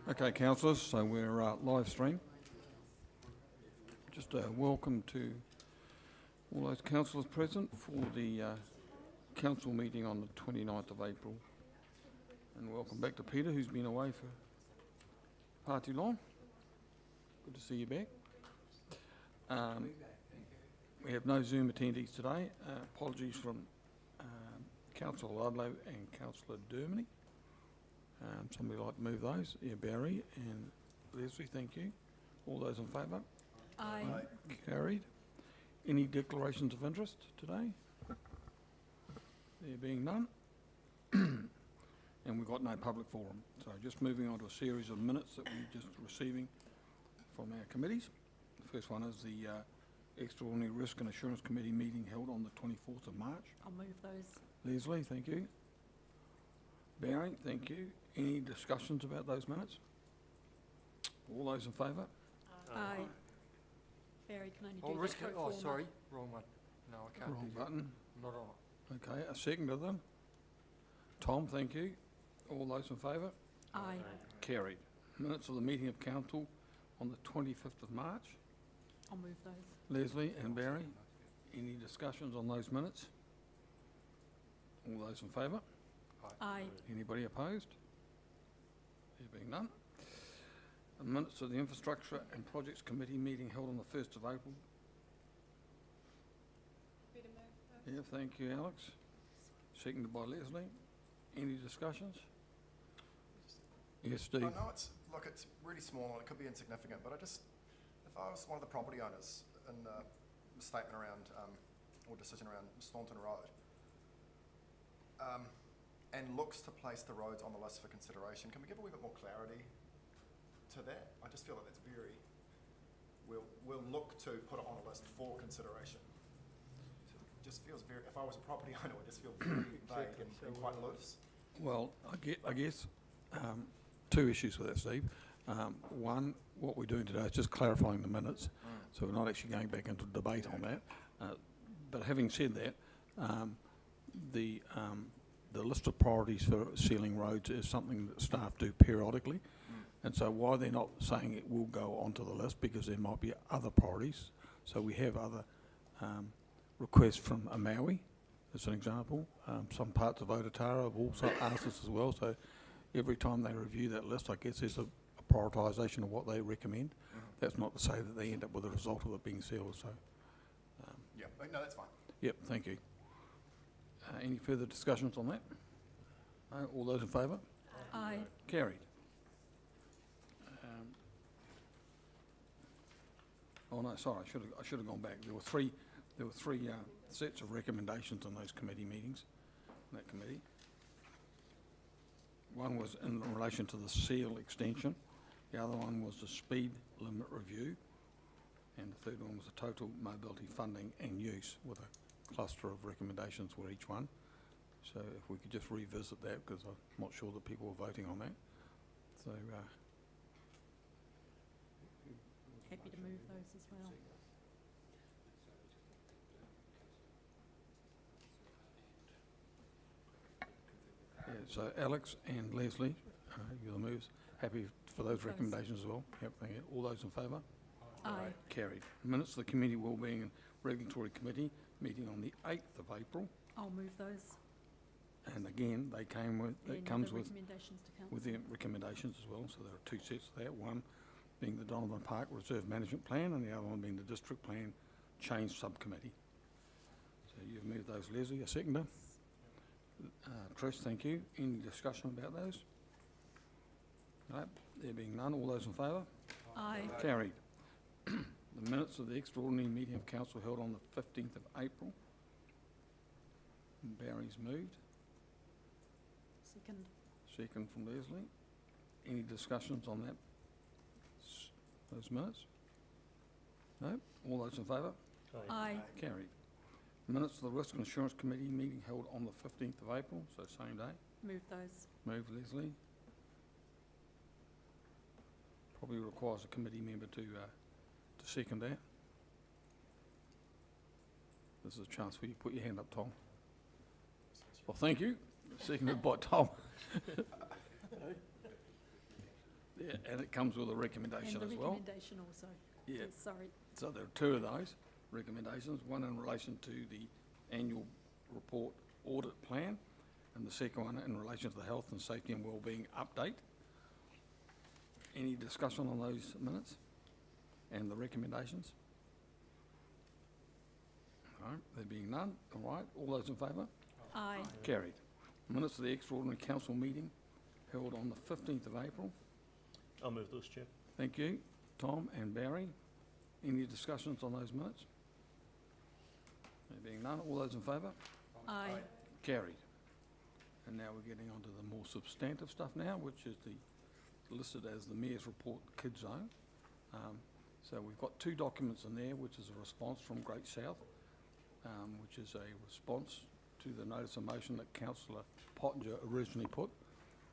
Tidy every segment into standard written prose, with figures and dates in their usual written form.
Okay, councillors, so we're live stream. Just welcome to all those councillors present for the council meeting on the 29th of April. And welcome back to Peter, who's been away for far too long. Good to see you back. We have no Zoom attendees today. Apologies from Councillor Ludlow and Councillor Dermody. Somebody like to move those? Yeah, Barry and Leslie, thank you. All those in favour? Aye. Carried. Any declarations of interest today? There being none. And we've got no public forum. So just moving on to a series of minutes that we're just receiving from our committees. The first one is the Extraordinary Risk and Assurance Committee meeting held on the 24th of March. I'll move those. Leslie, thank you. Barry, thank you. Any discussions about those minutes? All those in favour? Aye. Barry can only do Oh, that risk. pro Oh, forma. sorry, wrong one. No, I can't. Wrong do that. button. Not on. Okay, a second of them. Tom, thank you. All those in favour? Aye. Carried. Minutes of the meeting of council on the 25th of March. I'll move those. Leslie and Barry, any discussions on those minutes? All those in favour? Aye. Anybody opposed? There being none. The minutes of the Infrastructure and Projects Committee meeting held on the 1st of April. Yeah, thank you, Alex. Seconded by Leslie. Any discussions? Yes, Steve. I know it's really small and it could be insignificant, but if I was one of the property owners in the statement around, or decision around Staunton Road, and looks to place the roads on the list for consideration, can we give a wee bit more clarity to that? I just feel that that's very, we'll look to put it on a list for consideration. It just feels very, if I was a property owner, it would just feel very vague and quite loose. Well, I guess two issues with that, Steve. One, what we're doing today is just clarifying the minutes, so we're not actually going back into debate on that. But having said that, the list of priorities for sealing roads is something that staff do periodically, and so why they're not saying it will go onto the list, because there might be other priorities. So we have other requests from Maui, as an example. Some parts of Otara have also asked us as well, so every time they review that list, I guess there's a prioritisation of what they recommend. That's not to say that they end up with a result of it being sealed, so. Yeah, no, that's fine. Yep, thank you. Any further discussions on that? No, all those in favour? Aye. Carried. Oh no, sorry, I should have gone back. There were three sets of recommendations on those committee meetings, that committee. One was in relation to the seal extension. The other one was the speed limit review. And the third one was the total mobility funding and use, with a cluster of recommendations for each one. So if we could just revisit that, because I'm not sure that people were voting on that. So Happy to move those as well. yeah, so Alex and Leslie, you're the moves. Happy for those Those. recommendations as well. Yep, thank you. All those in favour? Aye. Carried. Minutes of the Committee Wellbeing and Regulatory Committee meeting on the 8th of April. I'll move those. And again, they came with, it And comes other with recommendations to council. their recommendations as well. So there are two sets of that. One being the Donovan Park Reserve Management Plan, and the other one being the District Plan Change Subcommittee. So you've moved those, Leslie. A seconder? Chris, thank you. Any discussion about those? No, there being none. All those in favour? Aye. Carried. The minutes of the extraordinary meeting of council held on the 15th of April. Barry's moved. Second. Second from Leslie. Any discussions on that? Those minutes? No? All those in favour? Aye. Carried. Minutes of the Risk and Assurance Committee meeting held on the 15th of April, so same day. Move those. Move Leslie. Probably requires a committee member to second that. This is a chance for you to put your hand up, Tom. Well, thank you. Seconded by Tom. Yeah, and it comes with a recommendation And as the well. recommendation also. Yeah, Yes, sorry. so there are two of those recommendations, one in relation to the annual report audit plan, and the second one in relation to the health and safety and wellbeing update. Any discussion on those minutes and the recommendations? All right, there being none, all right, all those in favour? Aye. Carried. Minutes of the extraordinary council meeting held on the 15th of April. I'll move those, Chair. Thank you, Tom and Barry. Any discussions on those minutes? There being none, all those in favour? Aye. Carried. And now we're getting on to the more substantive stuff now, which is listed as the Mayor's Report Kids Zone. So we've got two documents in there, which is a response from Great South, which is a response to the notice of motion that Councillor Pottinger originally put,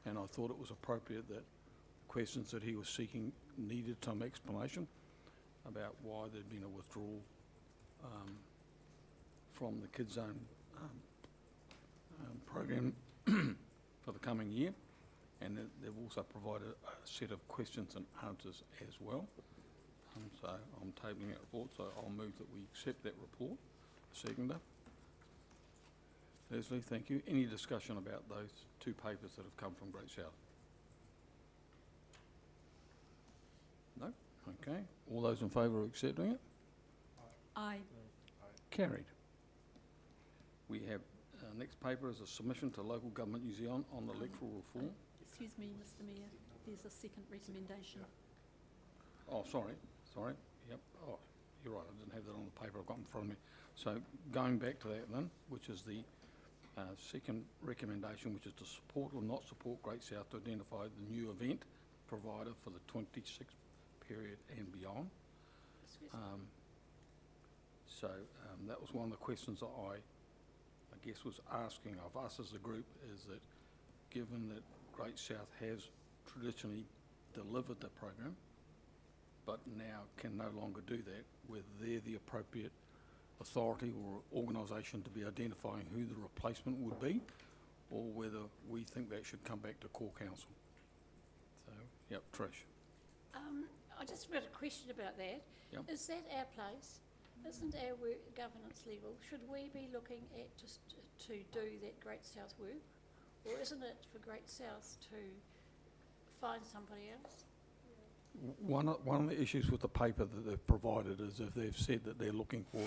and I thought it was appropriate that questions that he was seeking needed some explanation about why there'd been a withdrawal from the Kids Zone program for the coming year, and they've also provided a set of questions and answers as well. So I'm tabling that report, so I'll move that we accept that report. Seconder. Leslie, thank you. Any discussion about those two papers that have come from Great South? No? Okay. All those in favour of accepting it? Aye. Carried. We have, next paper is a submission to Local Government New Zealand on electoral reform. Excuse me, Mr Mayor, there's a second recommendation. Oh, sorry, yep, oh, you're right, I didn't have that on the paper I've got in front of me. So going back to that then, which is the second recommendation, which is to support or not support Great South to identify the new event provider for the 26th period and beyond. Excuse me. So that was one of the questions that I guess was asking of us as a group, is that given that Great South has traditionally delivered the program, but now can no longer do that, whether they're the appropriate authority or organisation to be identifying who the replacement would be, or whether we think that should come back to core council. So, yep, Trish. I just got a question about that. Yep. Is that our place? Isn't our work governance level? Should we be looking at just to do that Great South work? Or isn't it for Great South to find somebody else? One of the issues with the paper that they've provided is if they've said that they're looking for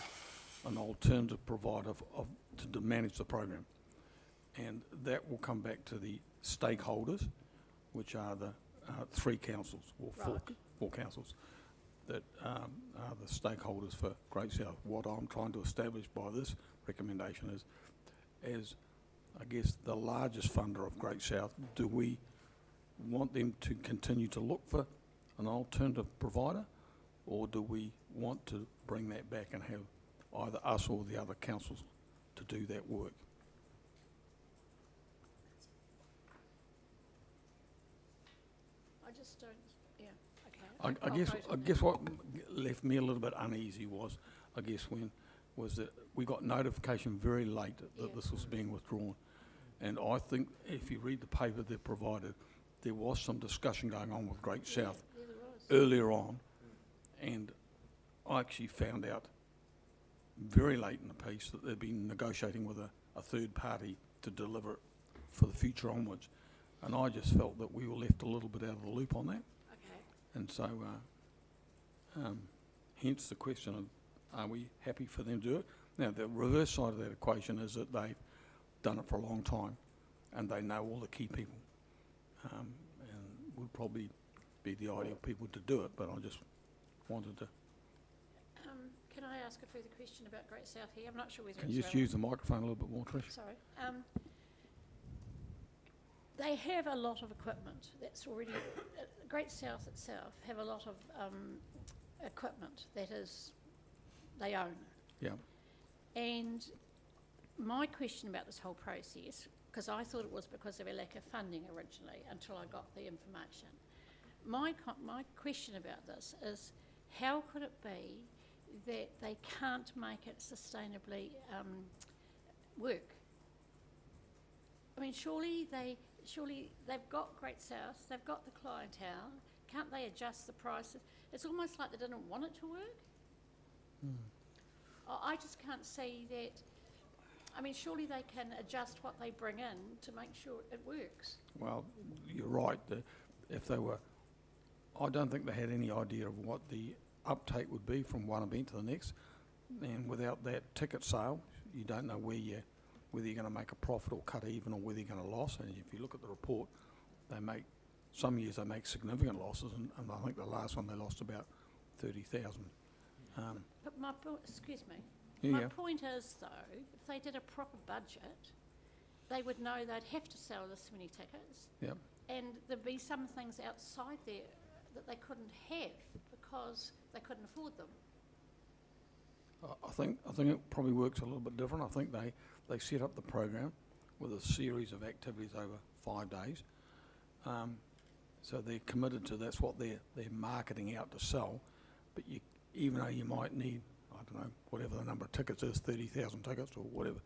an alternative provider to manage the program. And that will come back to the stakeholders, which are the three councils, or four councils, that are the stakeholders for Great South. What I'm trying to establish by this recommendation is, as I guess the largest funder of Great South, do we want them to continue to look for an alternative provider, or do we want to bring that back and have either us or the other councils to do that work? I just don't, yeah, okay. I guess what left me a little bit uneasy was, I guess, was that we got notification very late that this was being withdrawn. And I think if you read the paper they provided, there was some discussion going on with Great South Yeah, there was. earlier on, and I actually found out very late in the piece that they'd been negotiating with a third party to deliver it for the future onwards. And I just felt that we were left a little bit out of the loop on that. Okay. And so, hence the question of, are we happy for them to do it? Now, the reverse side of that equation is that they've done it for a long time and they know all the key people, and would probably be the ideal people to do it, but I just wanted to... Can I ask a further question about Great South here? I'm not sure whether Can it's you just relevant. use the microphone a little bit more, Trish? Sorry. They have a lot of equipment that's already, Great South itself have a lot of equipment that is, they own. Yeah. And my question about this whole process, because I thought it was because of a lack of funding originally until I got the information. My question about this is, how could it be that they can't make it sustainably work? I mean, surely they've got Great South, they've got the clientele, can't they adjust the prices? It's almost like they didn't want it to work. I just can't see that, I mean, surely they can adjust what they bring in to make sure it works. Well, you're right, if they were, I don't think they had any idea of what the uptake would be from one event to the next, and without that ticket sale, you don't know whether you're going to make a profit or cut even, or whether you're going to lose. And if you look at the report, some years they make significant losses, and I think the last one they lost about 30,000. But my excuse me, Yeah, my point is though, if they did a proper budget, they would know they'd have to sell this many tickets, yeah. and there'd be some things outside there that they couldn't have because they couldn't afford them. I think it probably works a little bit different. I think they set up the program with a series of activities over 5 days. So they're committed to, that's what they're marketing out to sell. But even though you might need, I don't know, whatever the number of tickets is, 30,000 tickets or whatever,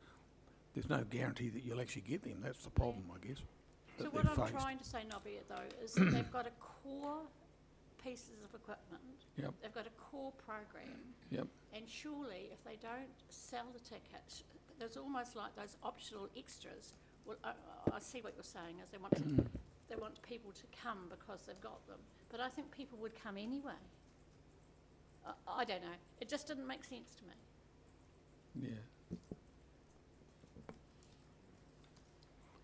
there's no guarantee that you'll actually get them. That's the problem, I guess. So that what they've I'm faced. trying to say, Nobby, though, is that they've got a core pieces of equipment. Yep. They've got a core program. Yep. And surely, if they don't sell the tickets, there's almost like those optional extras. Well, I see what you're saying is they want people to come because they've got them. But I think people would come anyway. I don't know. It just didn't make sense to me. Yeah.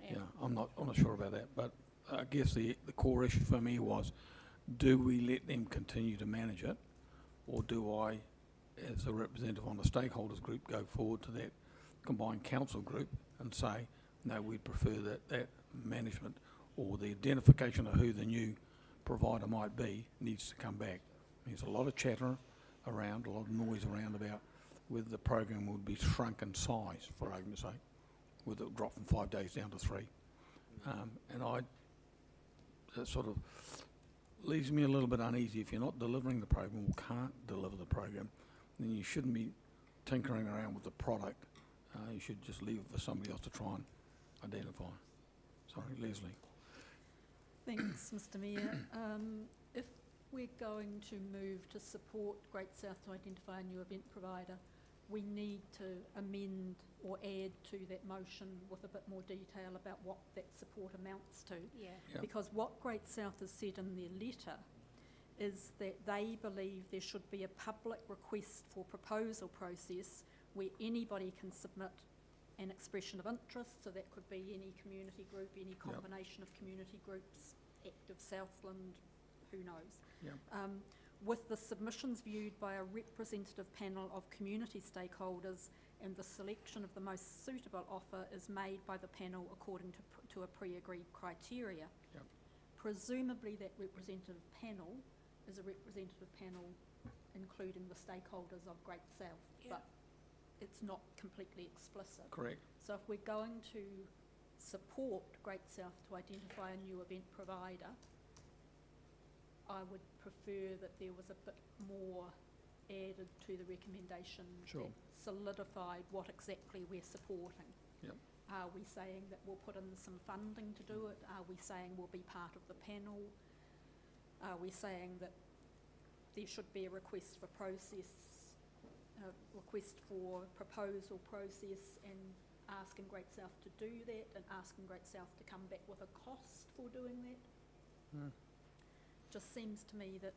Yeah, I'm not sure about that, but I guess the core issue for me was, do we let them continue to manage it, or do I, as a representative on the stakeholders group, go forward to that combined council group and say, no, we'd prefer that management or the identification of who the new provider might be needs to come back. There's a lot of chatter around, a lot of noise around about whether the program would be shrunk in size, for argument's sake, whether it would drop from 5 days down to 3. And that sort of leaves me a little bit uneasy. If you're not delivering the program or can't deliver the program, then you shouldn't be tinkering around with the product. You should just leave it for somebody else to try and identify. Sorry, Leslie. Thanks, Mr Mayor. If we're going to move to support Great South to identify a new event provider, we need to amend or add to that motion with a bit more detail about what that support amounts to. Yeah. Yep. Because what Great South has said in their letter is that they believe there should be a public request for proposal process where anybody can submit an expression of interest, so that could be any community group, any combination of community groups, active Southland, who knows. Yep. With the submissions viewed by a representative panel of community stakeholders, and the selection of the most suitable offer is made by the panel according to a pre-agreed criteria. Yep. Presumably that representative panel is a representative panel including the stakeholders of Great South, Yeah. but it's not completely explicit. Correct. So if we're going to support Great South to identify a new event provider, I would prefer that there was a bit more added to the recommendation Sure. that solidified what exactly we're supporting. Yep. Are we saying that we'll put in some funding to do it? Are we saying we'll be part of the panel? Are we saying that there should be a request for proposal process, and asking Great South to do that, and asking Great South to come back with a cost for doing that? Just seems to me that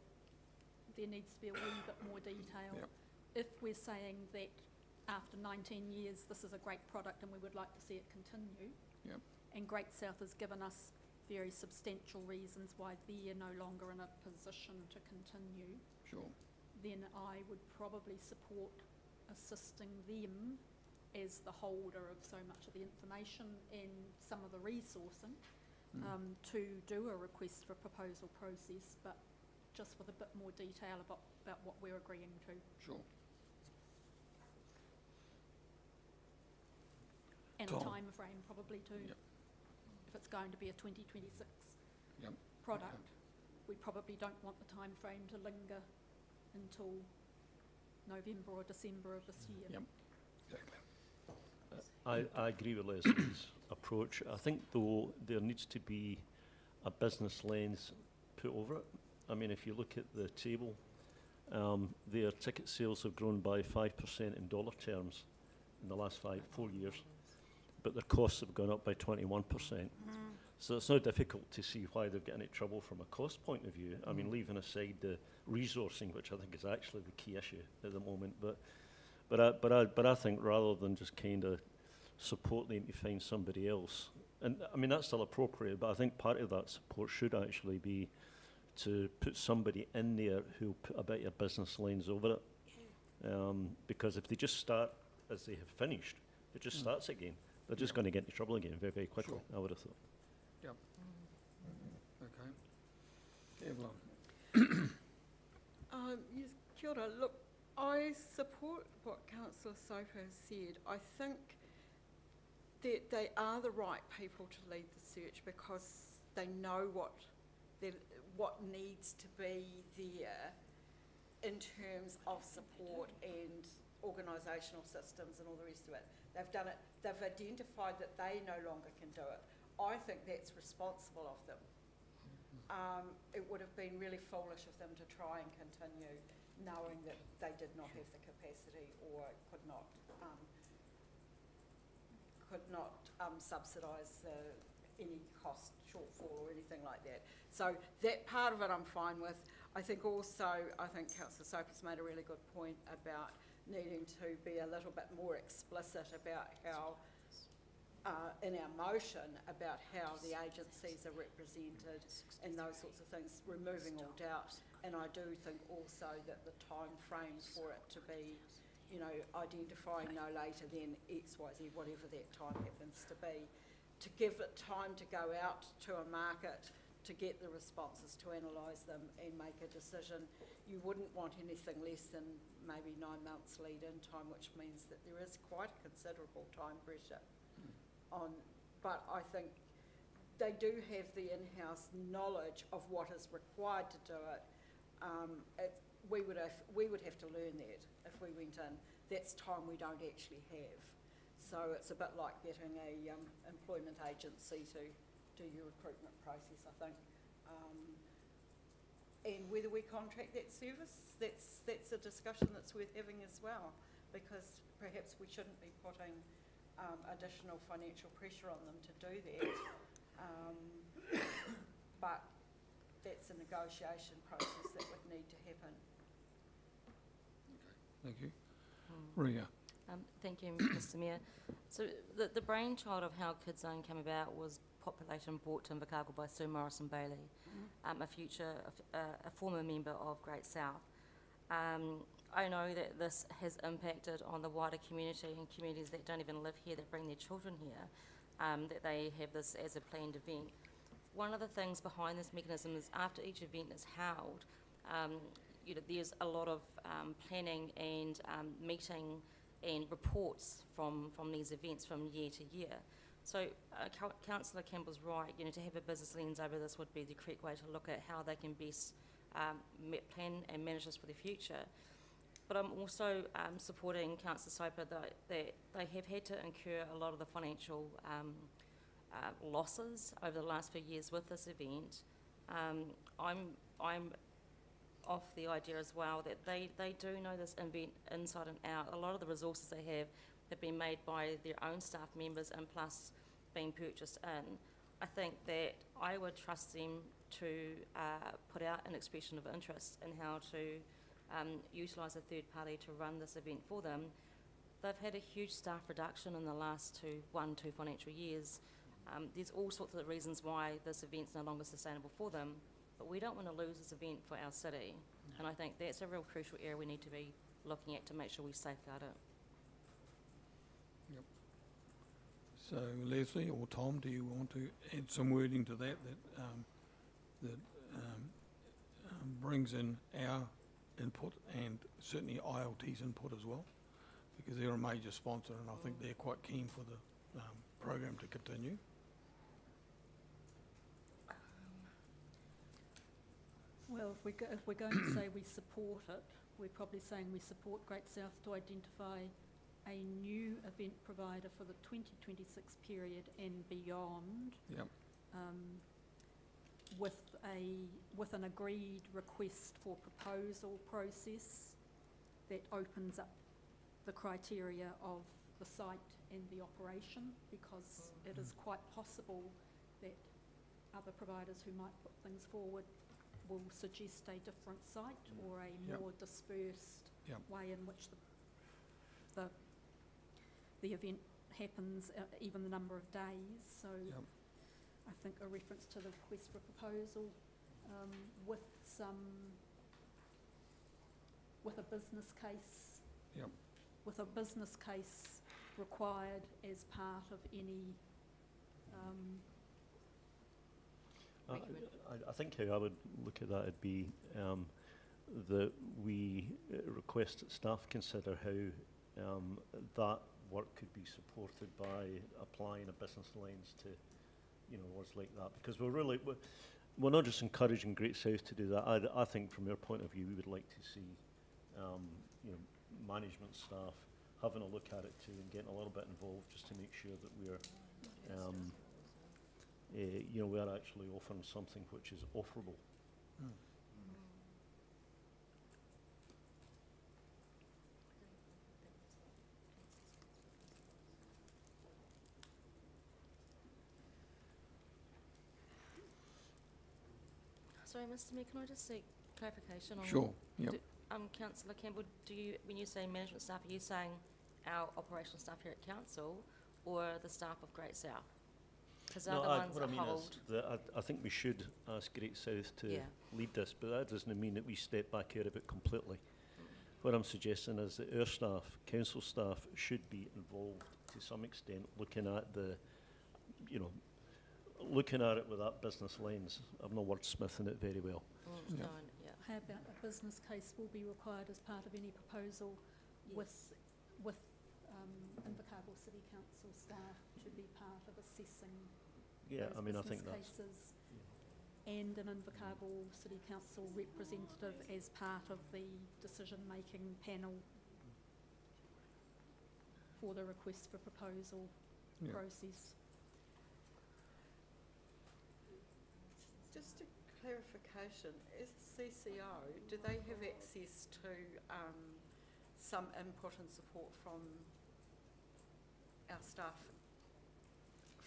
there needs to be a wee bit more detail. Yep. If we're saying that after 19 years this is a great product and we would like to see it continue, Yep. and Great South has given us very substantial reasons why they're no longer in a position to continue, Sure. then I would probably support assisting them as the holder of so much of the information and some of the resourcing to do a request for proposal process, but just with a bit more detail about what we're agreeing to. Sure. And Tom. a time frame probably too. Yep. If it's going to be a 2026 Yep. product, we probably don't want the time frame to linger until November or December of this year. Yep. Exactly. I agree with Leslie's approach. approach. I think, though, there needs to be a business lens put over it. I mean, if you look at the table, their ticket sales have grown by 5% in dollar terms in the last 4 years, but their costs have gone up by 21%. So it's not difficult to see why they're getting into trouble from a cost point of view. I mean, leaving aside the resourcing, which I think is actually the key issue at the moment. But I think rather than just kind of support them to find somebody else, and I mean that's still appropriate, but I think part of that support should actually be to put somebody in there who'll put a bit of business lens over it. Because if they just start as they have finished, if it just starts again, they're just going to get into trouble again very, very quickly, I would have thought. Yep. Okay. Evelyn? Yes, kia ora. Look, I support what Councillor Soper has said. I think that they are the right people to lead the search because they know what needs to be there in terms of support and organisational systems and all the rest of it. They've done it. They've identified that they no longer can do it. I think that's responsible of them. It would have been really foolish of them to try and continue knowing that they did not have the capacity or could not subsidise any cost shortfall or anything like that. So that part of it I'm fine with. I think Councillor Soper's made a really good point about needing to be a little bit more explicit about how in our motion about how the agencies are represented and those sorts of things, removing all doubt. And I do think also that the time frame for it to be, identifying no later than XYZ, whatever that time happens to be, to give it time to go out to a market, to get the responses, to analyse them and make a decision. You wouldn't want anything less than maybe 9 months lead-in time, which means that there is quite a considerable time pressure on, but I think they do have the in-house knowledge of what is required to do it. We would have to learn that if we went in. That's time we don't actually have. So it's a bit like getting a employment agency to do your recruitment process, I think. And whether we contract that service, that's a discussion that's worth having as well, because perhaps we shouldn't be putting additional financial pressure on them to do that. But that's a negotiation process that would need to happen. Thank you. Ria? Thank you, Mr Mayor. So the brainchild of how Kids Zone came about was populated and brought to Invercargill by Sir Morrison Bailey, a former member of Great South. I know that this has impacted on the wider community and communities that don't even live here, that bring their children here, that they have this as a planned event. One of the things behind this mechanism is after each event is held, there's a lot of planning and meeting and reports from these events from year to year. So Councillor Campbell's right, to have a business lens over this would be the correct way to look at how they can best plan and manage this for the future. But I'm also supporting Councillor Soper that they have had to incur a lot of the financial losses over the last few years with this event. I'm off the idea as well that they do know this event inside and out. A lot of the resources they have been made by their own staff members and plus being purchased in. I think that I would trust them to put out an expression of interest in how to utilise a third party to run this event for them. They've had a huge staff reduction in the last two financial years. There's all sorts of reasons why this event's no longer sustainable for them, but we don't want to lose this event for our city. And I think that's a real crucial area we need to be looking at to make sure we safeguard it. Yep. So Leslie or Tom, do you want to add some wording to that brings in our input and certainly ILT's input as well? Because they're a major sponsor and I think they're quite keen for the program to continue. Well, if we're going to say we support it, we're probably saying we support Great South to identify a new event provider for the 2026 period and beyond, Yep. with an agreed request for proposal process that opens up the criteria of the site and the operation, because it is quite possible that other providers who might put things forward will suggest a different site or a Yep. more dispersed Yep. way in which the event happens, even the number of days. So Yep. I think a reference to the request for proposal with a business case. Yep. With a business case required as part of any I think how I would look at that would be that we request that staff consider how that work could be supported by applying a business lens to, words like that. Because we're not just encouraging Great South to do that. I think from our point of view, we would like to see, management staff having a look at it too and getting a little bit involved just to make sure that we're we are actually offering something which is offerable. Sorry, Mr. Mayor, can I just seek clarification on? Sure, yep. Councillor Campbell, when you say management staff, are you saying our operational staff here at council or the staff of Great South? Because they're the ones what that I mean hold. is that I think we should ask Great South to Yeah. lead this, but that doesn't mean that we step back out of it completely. What I'm suggesting is that our staff, council staff, should be involved to some extent, looking at looking at it with that business lens. I'm not wordsmithing it very well. Yeah. No, yeah. How about a business case will be required as part of any proposal with Invercargill City Council staff to be part of assessing Yeah, those I mean, I business think that's, cases, and an Invercargill City Council representative as part of the decision-making panel for the request for proposal Yeah. process. Just a clarification, is CCO, do they have access to some input and support from our staff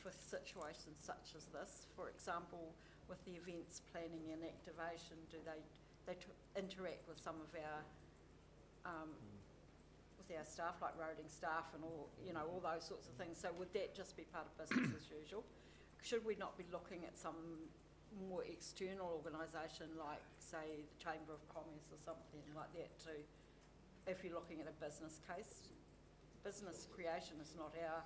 for situations such as this? For example, with the events planning and activation, do they interact with some of our with our staff, like roading staff and all those sorts of things? So would that just be part of business as usual? Should we not be looking at some more external organisation like, say, the Chamber of Commerce or something like that too, if you're looking at a business case? Business creation is not our,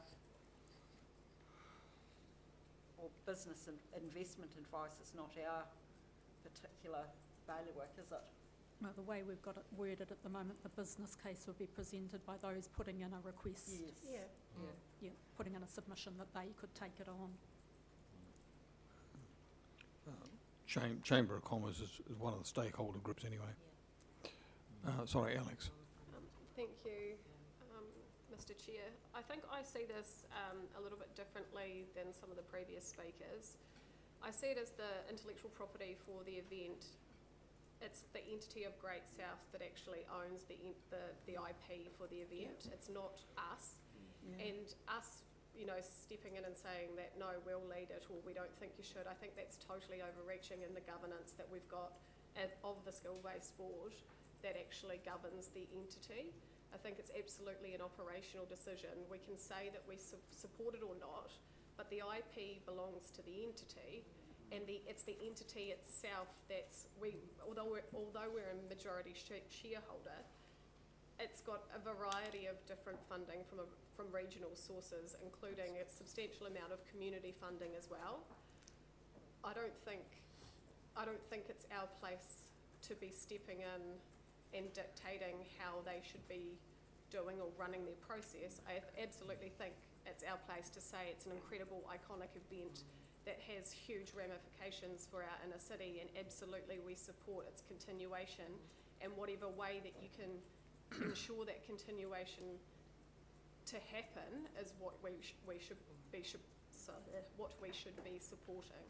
or business investment advice is not our particular bailiwick, is it? Well, the way we've got it worded at the moment, the business case will be presented by those putting in a request. Yes. Yeah. Yeah, putting in a submission that they could take it on. Chamber of Commerce is one of the stakeholder groups anyway. Sorry, Alex. Thank you, Mr. Chair. I think I see this a little bit differently than some of the previous speakers. I see it as the intellectual property for the event. It's the entity of Great South that actually owns the IP for the event. It's not us. Yeah. And us, stepping in and saying that, no, we'll lead it or we don't think you should, I think that's totally overreaching in the governance that we've got of the skill-based sport that actually governs the entity. I think it's absolutely an operational decision. We can say that we support it or not, but the IP belongs to the entity, and it's the entity itself although we're a majority shareholder, it's got a variety of different funding from regional sources, including a substantial amount of community funding as well. I don't think it's our place to be stepping in and dictating how they should be doing or running their process. I absolutely think it's our place to say it's an incredible, iconic event that has huge ramifications for our inner city, and absolutely we support its continuation, and whatever way that you can ensure that continuation to happen is what we should be what we should be supporting.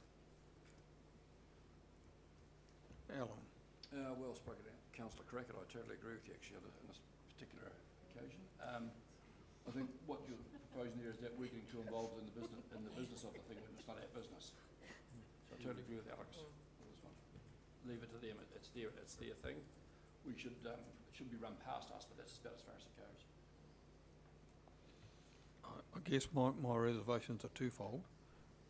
Alan? Well spoken, Councillor Crackett. I totally agree with you actually on this particular occasion. I think what you're proposing there is that we're getting too involved in the business of the thing when it's not our business. So I totally agree with Alex on this one. Leave it to them. It's their thing. We should it should be run past us, but that's about as far as it goes. I guess my reservations are twofold,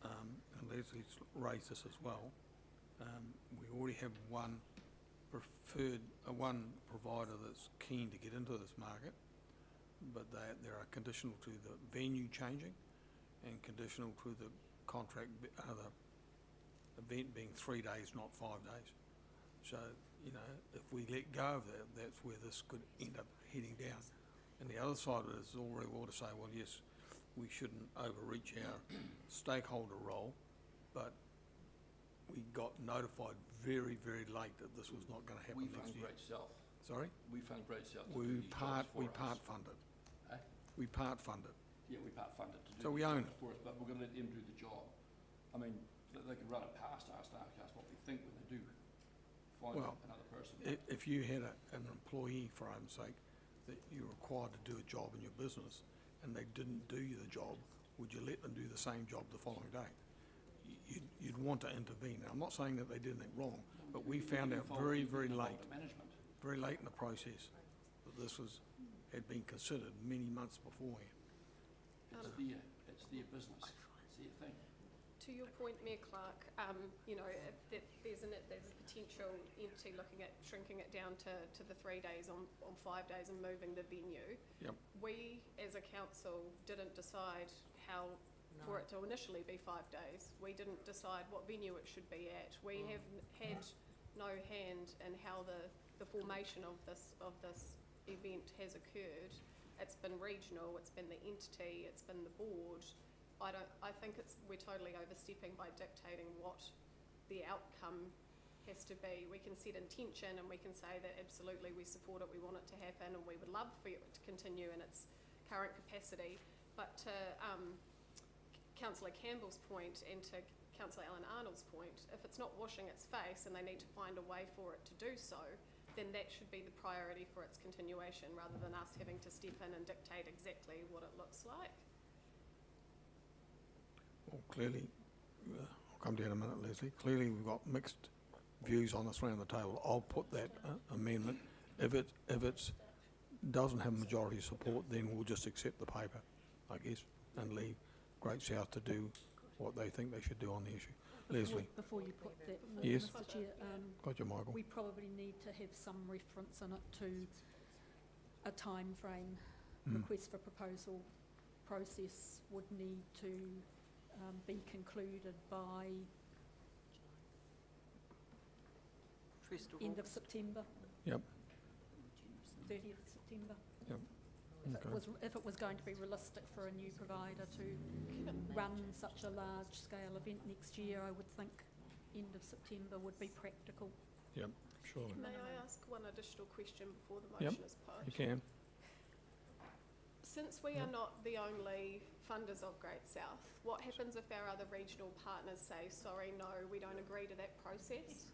and Leslie's raised this as well. We already have one provider that's keen to get into this market, but they are conditional to the venue changing and conditional to the contract, the event being 3 days, not 5 days. So, you know, if we let go of that, that's where this could end up heading down. And the other side of it is all very well to say, well, yes, we shouldn't overreach our stakeholder role, but we got notified very, very late that this was not going to happen We next fund year. Great South. Sorry? We fund Great South. to do We these jobs for us. part funded. Eh? We part funded. Yeah, we part funded to do So we these own jobs for us, but we're going to let them do the job. I mean, they can run it past us and ask us what we think when they do find Well, another person. If you had an employee, for argument's sake, that you're required to do a job in your business and they didn't do the job, would you let them do the same job the following day? You'd want to intervene. Now, I'm not saying that they did anything wrong, but we found out very, very late, Management. very late in the process that this had been considered many months beforehand. It's their business. It's their thing. To your point, Mayor Clark, you know, there's a potential entity looking at shrinking it down to the 3 days on 5 days and moving the venue. Yep. We, as a council, didn't decide how for it to initially be 5 days. We didn't decide what venue it should be at. We have had no hand in how the formation of this event has occurred. It's been regional, it's been the entity, it's been the board. I think we're totally overstepping by dictating what the outcome has to be. We can set intention and we can say that absolutely we support it, we want it to happen, and we would love for it to continue in its current capacity. But to Councillor Campbell's point and to Councillor Alan Arnold's point, if it's not washing its face and they need to find a way for it to do so, then that should be the priority for its continuation rather than us having to step in and dictate exactly what it looks like. Well, clearly, I'll come to you in a minute, Leslie. Clearly, we've got mixed views on this around the table. I'll put that amendment. If it doesn't have majority support, then we'll just accept the paper, I guess, and leave Great South to do what they think they should do on the issue. Leslie. Before you put that, Yes. Mr Chair, Got you, Michael. we probably need to have some reference in it to a time frame. Request for proposal process would need to be concluded by end of September. Yep. 30th of September. Yep. Okay. If it was going to be realistic for a new provider to run such a large scale event next year, I would think end of September would be practical. Yep, surely. May I ask one additional question before the Yep, motion is put? You can. Since we are not the only funders of Great South, what happens if our other regional partners say, sorry, no, we don't agree to that process?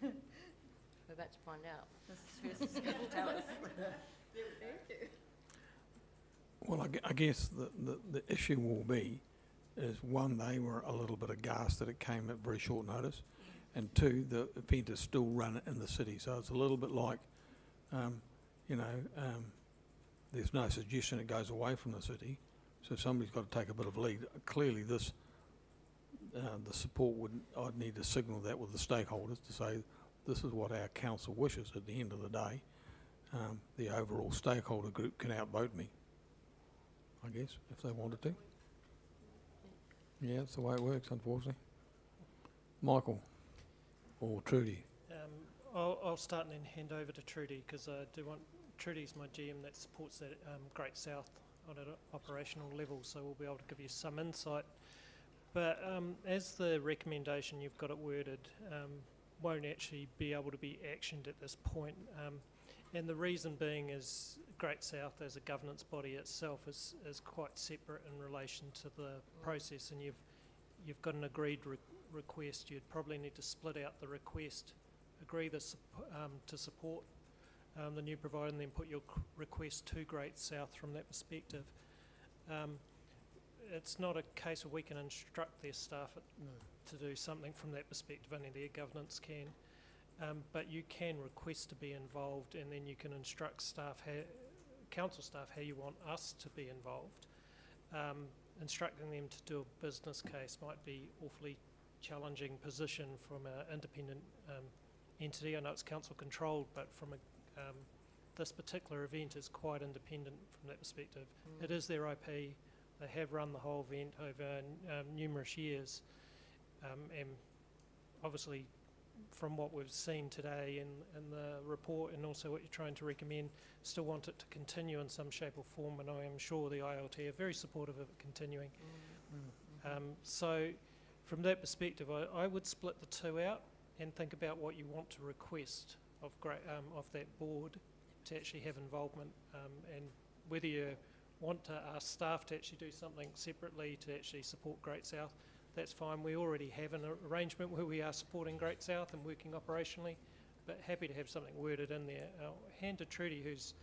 We're about to find out. This is going to tell us. Thank you. Well, I guess the issue will be is, one, they were a little bit aghast that it came at very short notice, and two, the event is still run in the city. So it's a little bit like, there's no suggestion it goes away from the city, so somebody's got to take a bit of lead. Clearly this, the support I'd need to signal that with the stakeholders to say, this is what our council wishes at the end of the day. The overall stakeholder group can outvote me, I guess, if they wanted to. Yeah, that's the way it works, unfortunately. Michael, or Trudy. I'll start and then hand over to Trudy, because I do want, Trudy's my GM that supports that Great South on an operational level, so we'll be able to give you some insight. But as the recommendation you've got it worded, won't actually be able to be actioned at this point. And the reason being is Great South as a governance body itself is quite separate in relation to the process, and you've got an agreed request. You'd probably need to split out the request, agree to support the new provider, and then put your request to Great South from that perspective. It's not a case of we can instruct their staff to do something from that perspective, only their governance can. But you can request to be involved, and then you can instruct staff, council staff, how you want us to be involved. Instructing them to do a business case might be awfully challenging position from an independent entity. I know it's council controlled, but from this particular event is quite independent from that perspective. It is their IP. They have run the whole event over numerous years, and obviously from what we've seen today in the report and also what you're trying to recommend, still want it to continue in some shape or form, and I am sure the ILT are very supportive of it continuing. So from that perspective, I would split the two out and think about what you want to request of that board to actually have involvement, and whether you want to ask staff to actually do something separately to actually support Great South, that's fine. We already have an arrangement where we are supporting Great South and working operationally, but happy to have something worded in there. I'll hand to Trudy, who's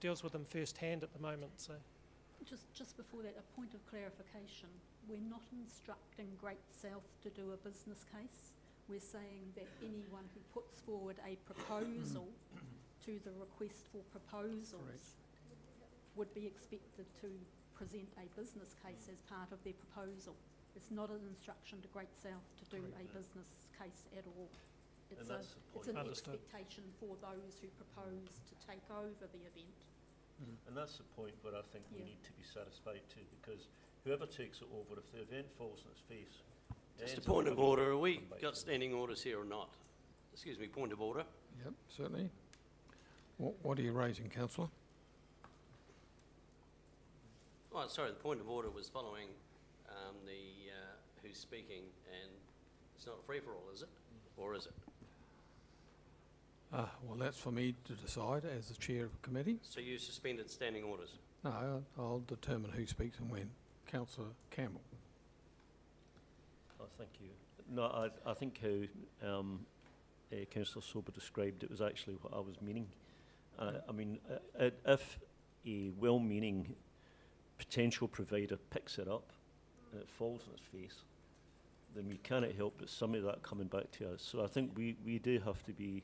deals with them first hand at the moment. So, Just before that, a point of clarification. We're not instructing Great South to do a business case. We're saying that anyone who puts forward a proposal to the request for proposals would be expected to present a business case as part of their proposal. It's not an instruction to Great South to do a business case at all. It's an expectation for those who propose to take over the event. And that's the point where I think we need to be satisfied too, because whoever takes it over, if the event falls on its face... Just a point of order, are we got standing orders here or not? Excuse me, point of order. Yep, certainly. What are you raising, councillor? Oh, sorry, the point of order was following who's speaking, and it's not a free-for-all, is it? Or is it? Well, that's for me to decide as the chair of a committee. So you suspended standing orders? No, I'll determine who speaks and when. Councillor Campbell. Oh, thank you. No, I think how Councillor Sober described it was actually what I was meaning. I mean, if a well-meaning potential provider picks it up and it falls on its face, then we cannot help but some of that coming back to us. So I think we do have to be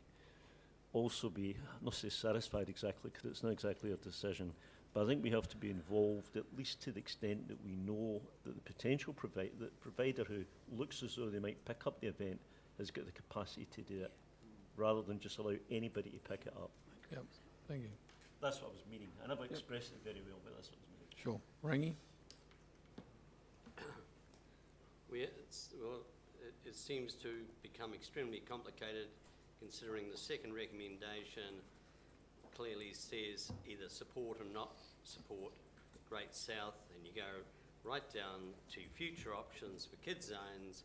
not say satisfied exactly, because it's not exactly a decision, but I think we have to be involved at least to the extent that we know that the potential provider who looks as though they might pick up the event has got the capacity to do it, rather than just allow anybody to pick it up. Yep, thank you. That's what I was meaning. I never expressed it very well, but that's what I was meaning. Sure. Rangi? It seems to become extremely complicated, considering the second recommendation clearly says either support or not support Great South, and you go right down to future options for kids zones,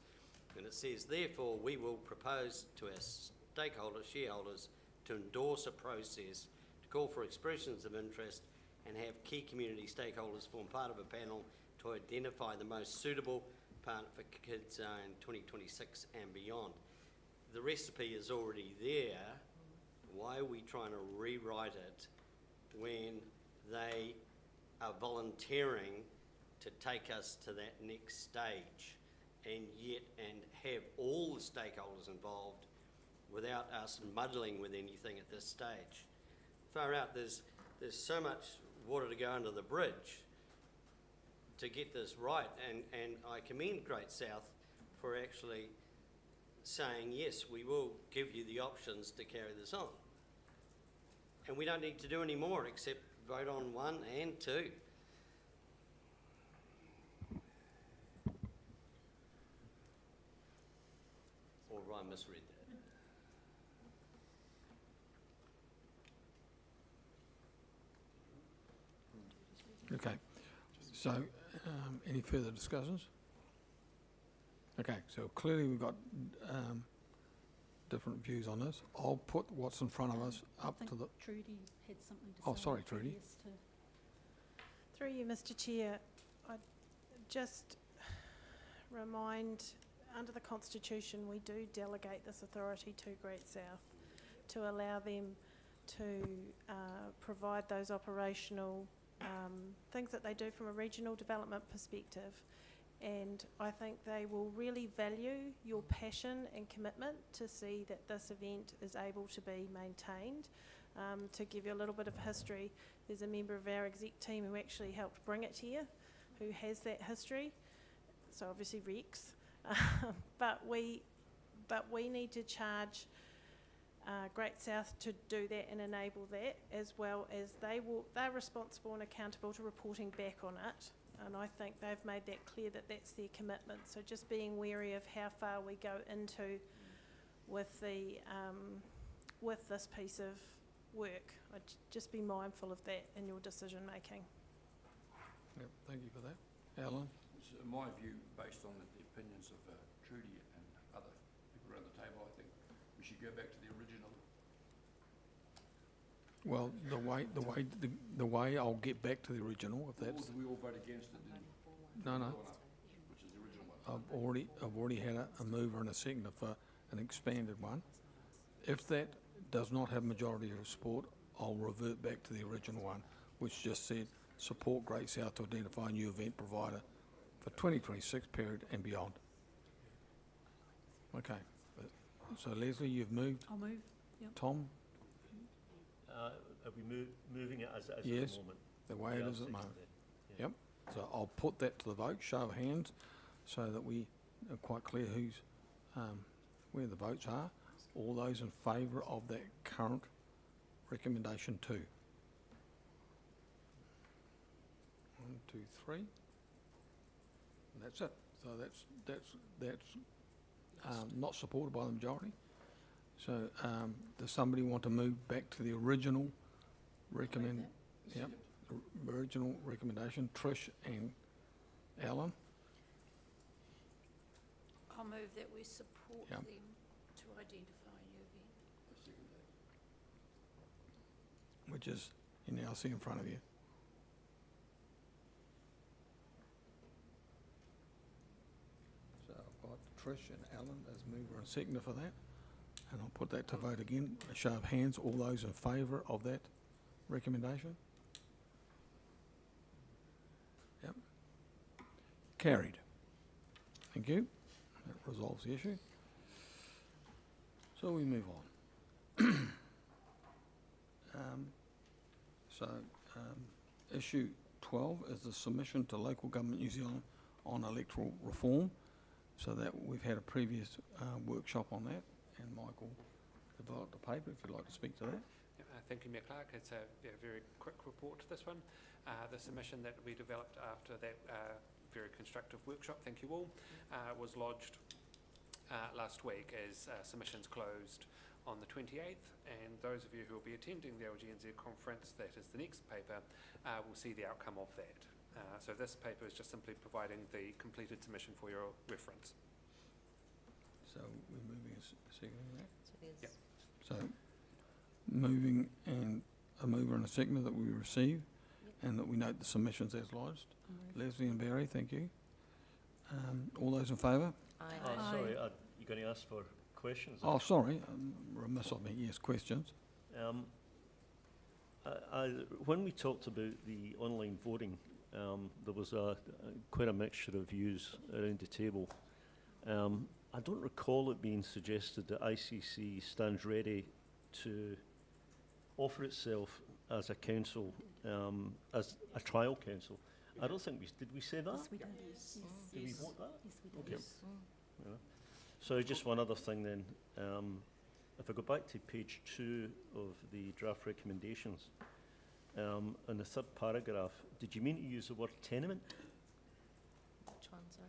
and it says, therefore, we will propose to our stakeholders, shareholders, to endorse a process to call for expressions of interest and have key community stakeholders form part of a panel to identify the most suitable partner for Kids Zone 2026 and beyond. The recipe is already there. Why are we trying to rewrite it when they are volunteering to take us to that next stage, and have all the stakeholders involved without us muddling with anything at this stage? Far out, there's so much water to go under the bridge to get this right, and I commend Great South for actually saying, yes, we will give you the options to carry this on. And we don't need to do any more except vote on 1 and 2. Or I misread that. Okay. So, any further discussions? Okay, so clearly we've got different views on this. I'll put what's in front of us I up think to the, Trudy had something to say. Oh, sorry, Trudy. Yes, to- Through you, Mr Chair, I just remind, under the Constitution, we do delegate this authority to Great South to allow them to provide those operational things that they do from a regional development perspective. And I think they will really value your passion and commitment to see that this event is able to be maintained. To give you a little bit of history, there's a member of our exec team who actually helped bring it here, who has that history. So obviously Rex, but we need to charge Great South to do that and enable that, as well as they're responsible and accountable to reporting back on it. And I think they've made that clear that that's their commitment. So just being wary of how far we go into with the with this piece of work. I'd just be mindful of that in your decision making. yep, thank you for that. Alan? So in my view, based on the opinions of Trudy and other people around the table, I think we should go back to the original. Well, the way I'll get back to the original, if that's, We all vote against it, didn't we? no, no. Which is the original one. I've already had a mover and a seconder for an expanded one. If that does not have majority of support, I'll revert back to the original one, which just said, support Great South to identify a new event provider for 2026 period and beyond. Okay, so Leslie, you've moved. I'll move. Tom, Are we moving it as it is at Yes, the moment? the way it Yeah, is at the I'll moment. second it. Yep. So I'll put that to the vote, show of hands, so that we are quite clear who's, where the votes are. All those in favour of that current recommendation 2. 1, 2, 3. And that's it. So that's not supported by the majority. So does somebody want to move back to the original recommend? Yep. Original recommendation, Trish and Alan. I'll move that we support Yep. them to identify a new event. I second that. Which is, you now see in front of you. So I've got Trish and Alan as mover and seconder for that. And I'll put that to vote again. A show of hands, all those in favour of that recommendation? Yep. Carried. Thank you. That resolves the issue. So we move on. Issue 12 is the submission to Local Government New Zealand on electoral reform. So that we've had a previous workshop on that, and Michael developed a paper, if you'd like to speak to that. Thank you, Mayor Clark. It's a very quick report to this one. The submission that we developed after that very constructive workshop, thank you all, was lodged last week as submissions closed on the 28th, and those of you who will be attending the LGNZ conference, that is the next paper, will see the outcome of that. So this paper is just simply providing the completed submission for your reference. So we're moving a second on that. So there's Yep. So moving and a mover and a seconder that we receive, and that we note the submissions as lodged. I'll move. Leslie and Barry, thank you. All those in favour? Aye. Sorry, you're going to ask for questions? Oh, sorry, remiss of me, yes, questions. When we talked about the online voting, there was quite a mixture of views around the table. I don't recall it being suggested that ICC stands ready to offer itself as a council, as a trial council. I don't think did we say that? Yes, we did. Yes. Did we vote that? Yes, we did. Okay. Yeah. So just one other thing then. If I go back to page 2 of the draft recommendations, in the third paragraph, did you mean to use the word tenement? Which one, sorry?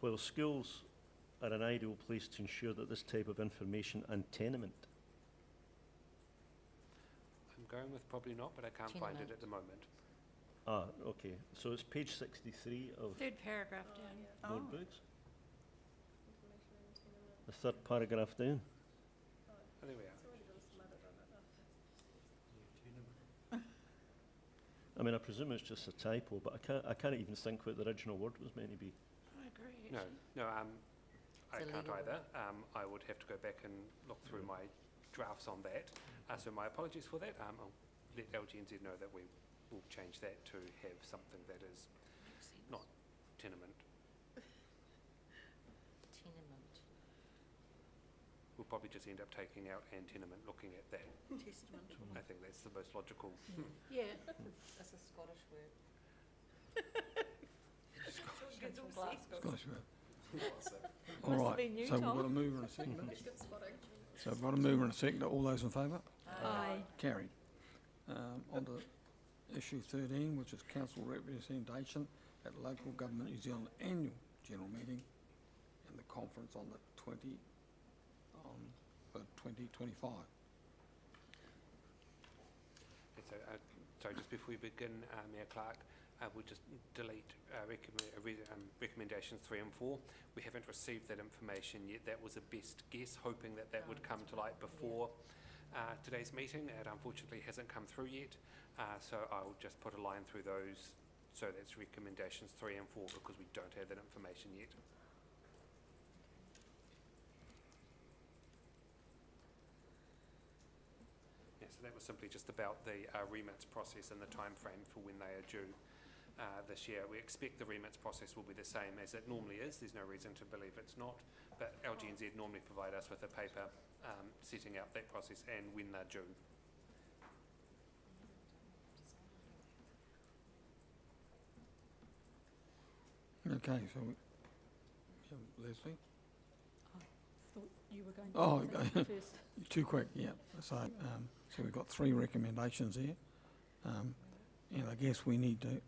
Well, schools are an ideal place to ensure that this type of information and tenement. I'm going with probably not, but I can't find it at the moment. Ah, okay. So it's page 63 of Third paragraph down. board books? the third paragraph down. Oh, there we are. I mean, I presume it's just a typo, but I can't even think what the original word was meant to be. I agree. No, no, I It's a can't legal either. I would have to go back and look through my drafts on that. So my apologies for that. I'll let LGNZ know that we will change that to have something that is not tenement. Tenement. We'll probably just end up taking out and tenement, looking at that. Testament. I think that's the most logical. Yeah, That's a Scottish word. Scottish word. All Must have right, been you, so we've Tom. got a mover and a seconder. Good spotting. So we've got a mover and a seconder. All those in favour? Aye. Carried. On to issue 13, which is council representation at local government New Zealand annual general meeting and the conference on the 2025. So just before we begin, Mayor Clark, we'll just delete recommendations 3 and 4. We haven't received that information yet. That was a best guess, hoping that that would come to light before today's meeting. It unfortunately hasn't come through yet. So I'll just put a line through those. So that's recommendations 3 and 4 because we don't have that information yet. Yeah, so that was simply just about the remits process and the time frame for when they are due this year. We expect the remits process will be the same as it normally is. There's no reason to believe it's not. But LGNZ normally provide us with a paper setting out that process and when they're due. Okay, so Leslie? Thought you were going Oh, to say okay. that first. Too quick, yeah. So we've got 3 recommendations there. And I guess we need to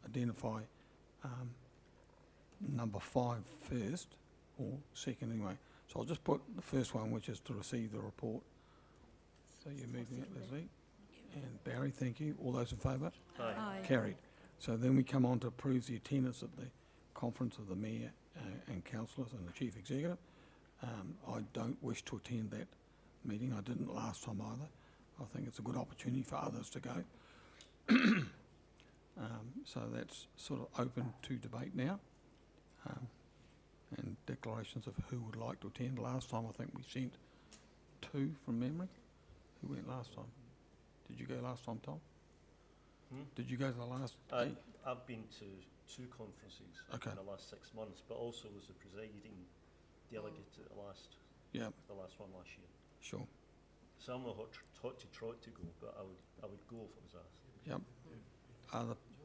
identify number 5 first, or second anyway. So I'll just put the first one, which is to receive the report. So you're moving it, Leslie? And Barry, thank you. All those in favour? Aye. Carried. So then we come on to approve the attendance at the conference of the Mayor and councillors and the Chief Executive. I don't wish to attend that meeting. I didn't last time either. I think it's a good opportunity for others to go. So that's sort of open to debate now. And declarations of who would like to attend. Last time I think we sent 2 from memory. Who went last time? Did you go last time, Tom? Did you go to the last? I've been to 2 conferences Okay. in the last 6 months, but also was the presiding delegate at the last one last year. Sure. So I'm not hot to trot to go, but I would go if it was asked. Yep.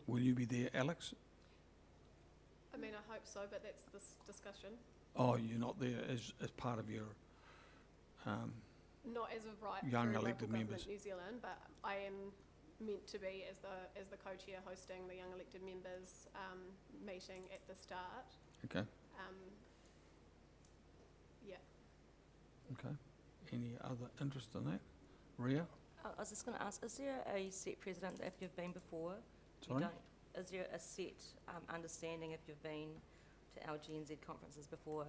Will you be there, Alex? I mean, I hope so, but that's this discussion. Oh, you're not there as part of your, Not as of right Young through elected Local members. Government New Zealand, but I am meant to be as the co-chair hosting the young elected members meeting at the start. okay, Yeah. okay. Any other interest in that? Ria? I was just going to ask, is there a set precedent if you've been before? Sorry? Is there a set understanding if you've been to LGNZ conferences before,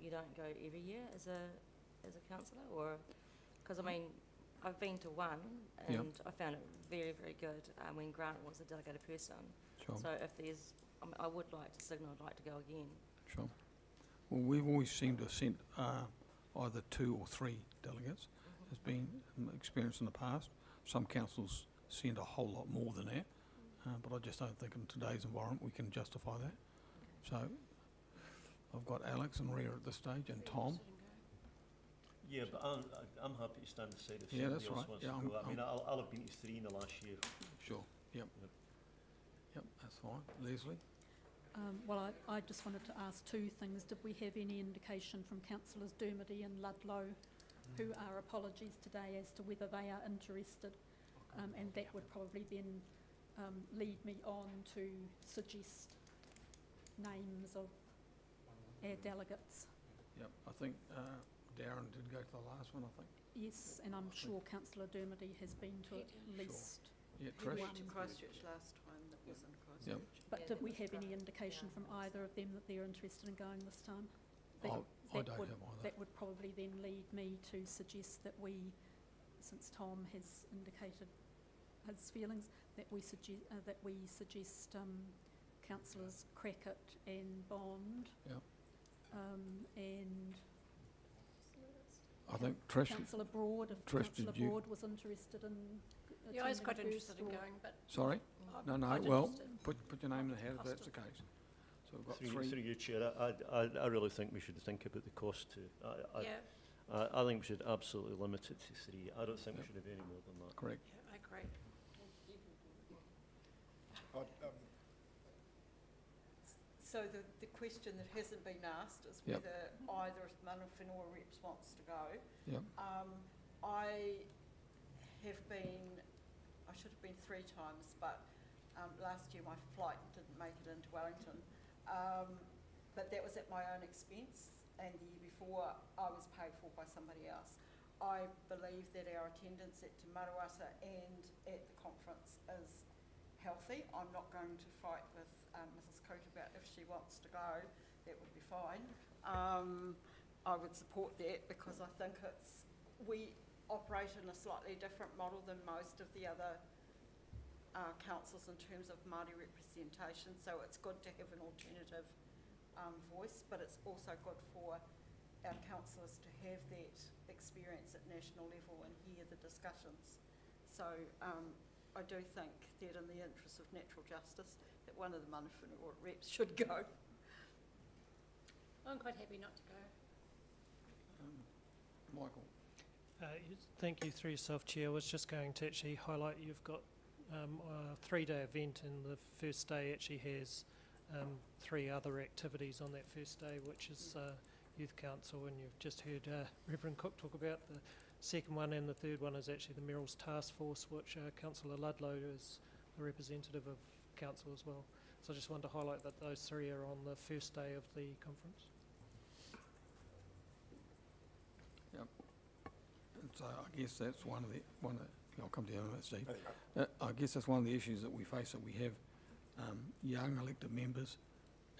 you don't go every year as a councillor, or, because I mean, I've been to one Yep. and I found it very, very good when Grant was a delegated person. Sure, So if there's, I would like to signal I'd like to go again. sure. Well, we've always seemed to have sent either 2 or 3 delegates. Has been experienced in the past. Some councils send a whole lot more than that, but I just don't think in today's environment we can justify that. So I've got Alex and Ria at this stage, and Tom. Yeah, but I'm happy to stand aside if Yeah, somebody that's else right. wants Yeah, to I'm- go. I mean, I'll have been to 3 in the last year. Sure, yep. Yep. Yep, that's fine. Leslie? Well, I just wanted to ask 2 things. Did we have any indication from councillors Dermody and Ludlow, who are apologies today, as to whether they are interested? And that would probably then lead me on to suggest names of our delegates. Yep, I think Darren did go to the last one, I think. Yes, and I'm sure councillor Dermody has been to at least. Yeah, He Trish? went to Christchurch last time, that was in Christchurch. But did we have any indication from either of them that they're interested in going this time? Oh, I that don't would, have either. that would probably then lead me to suggest that we, since Tom has indicated his feelings, that we suggest councillors Crackett and Bond. Yep. And I think Trish, Councillor Broad, if Trish, Councillor did you- Broad was interested in Yeah, I was attending quite the interested first in or- going, but sorry? I'm No, no, quite well, interested. put your name in the hat if Cost that's of- the case. So we've got Through three. you, Chair, I really think we should think about the cost too. Yeah, I think we should absolutely limit it to 3. I don't think we Yep. should have any more than that. Correct. yeah, I agree. So the question that hasn't been asked is Yep. whether either of Mana Whenua reps wants to go. Yep. I have been, I should have been 3 times, but last year my flight didn't make it into Wellington. But that was at my own expense, and the year before I was paid for by somebody else. I believe that our attendance at Te Maruata and at the conference is healthy. I'm not going to fight with Mrs Coote about if she wants to go, that would be fine. I would support that because I think we operate in a slightly different model than most of the other councils in terms of Māori representation, so it's good to have an alternative voice, but it's also good for our councillors to have that experience at national level and hear the discussions. So I do think that in the interest of natural justice, that one of the Mana Whenua reps should go. I'm quite happy not to go. Michael. Thank you through yourself, Chair. I was just going to actually highlight you've got a 3-day event, and the first day actually has 3 other activities on that first day, which is Youth Council, and you've just heard Reverend Cook talk about the second one, and the third one is actually the Merrill's Task Force, which Councillor Ludlow is the representative of Council as well. So I just wanted to highlight that those 3 are on the first day of the conference. And so I guess that's one of the, I'll come to you in a minute, Steve. I guess that's one of the issues that we face, that we have young elected members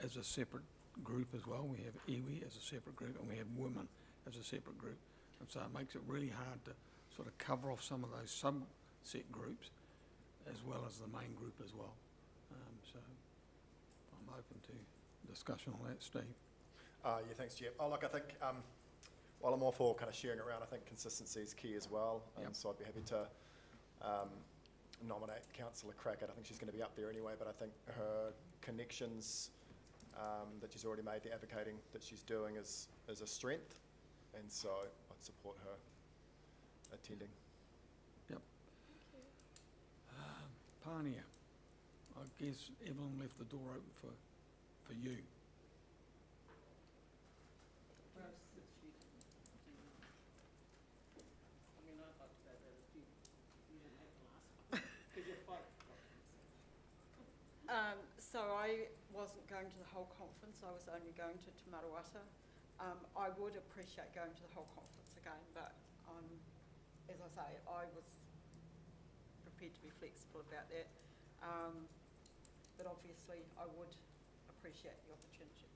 as a separate group as well. We have iwi as a separate group, and we have women as a separate group. And so it makes it really hard to sort of cover off some of those subset groups as well as the main group as well. So I'm open to discussion on that, Steve. Yeah, thanks, Jeff. Oh, look, I think while I'm all for kind of sharing around, I think consistency is key as well. Yep. So I'd be happy to nominate Councillor Crackett. I think she's going to be up there anyway, but I think her connections that she's already made, the advocating that she's doing is a strength, and so I'd support her attending. Yep. Pānia, I guess Evelyn left the door open for you. So I wasn't going to the whole conference, I was only going to Te Maruata. I would appreciate going to the whole conference again, but as I say, I was prepared to be flexible about that. But obviously I would appreciate the opportunity.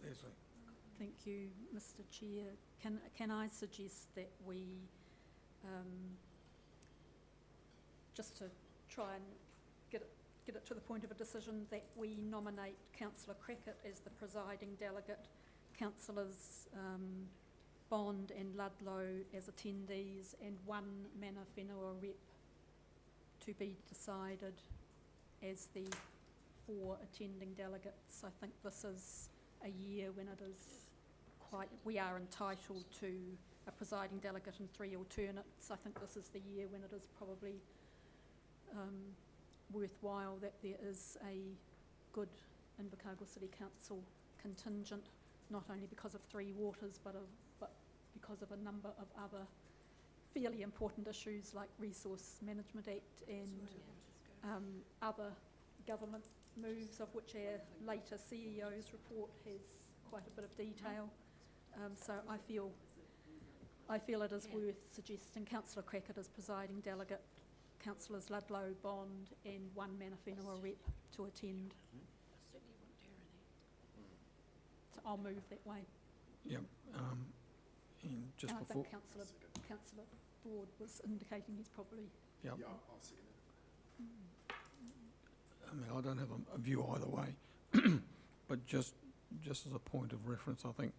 Leslie. Thank you, Mr Chair. Can I suggest that we, just to try and get it to the point of a decision, that we nominate Councillor Crackett as the presiding delegate, Councillors Bond and Ludlow as attendees, and 1 Mana Whenua rep to be decided as the 4 attending delegates. I think this is a year when it is we are entitled to a presiding delegate and 3 alternates. I think this is the year when it is probably worthwhile that there is a good Invercargill City Council contingent, not only because of Three Waters, but because of a number of other fairly important issues like Resource Management Act and other government moves, of which our later CEO's report has quite a bit of detail. So I feel it is worth suggesting Councillor Crackett as presiding delegate, councillors Ludlow, Bond and one mana whenua rep to attend. So I'll move that way. Yep, and just And I before, think councillor Ward was indicating he's probably, yep, Yeah, I'll second it. I mean, I don't have a view either way, but just as a point of reference, I think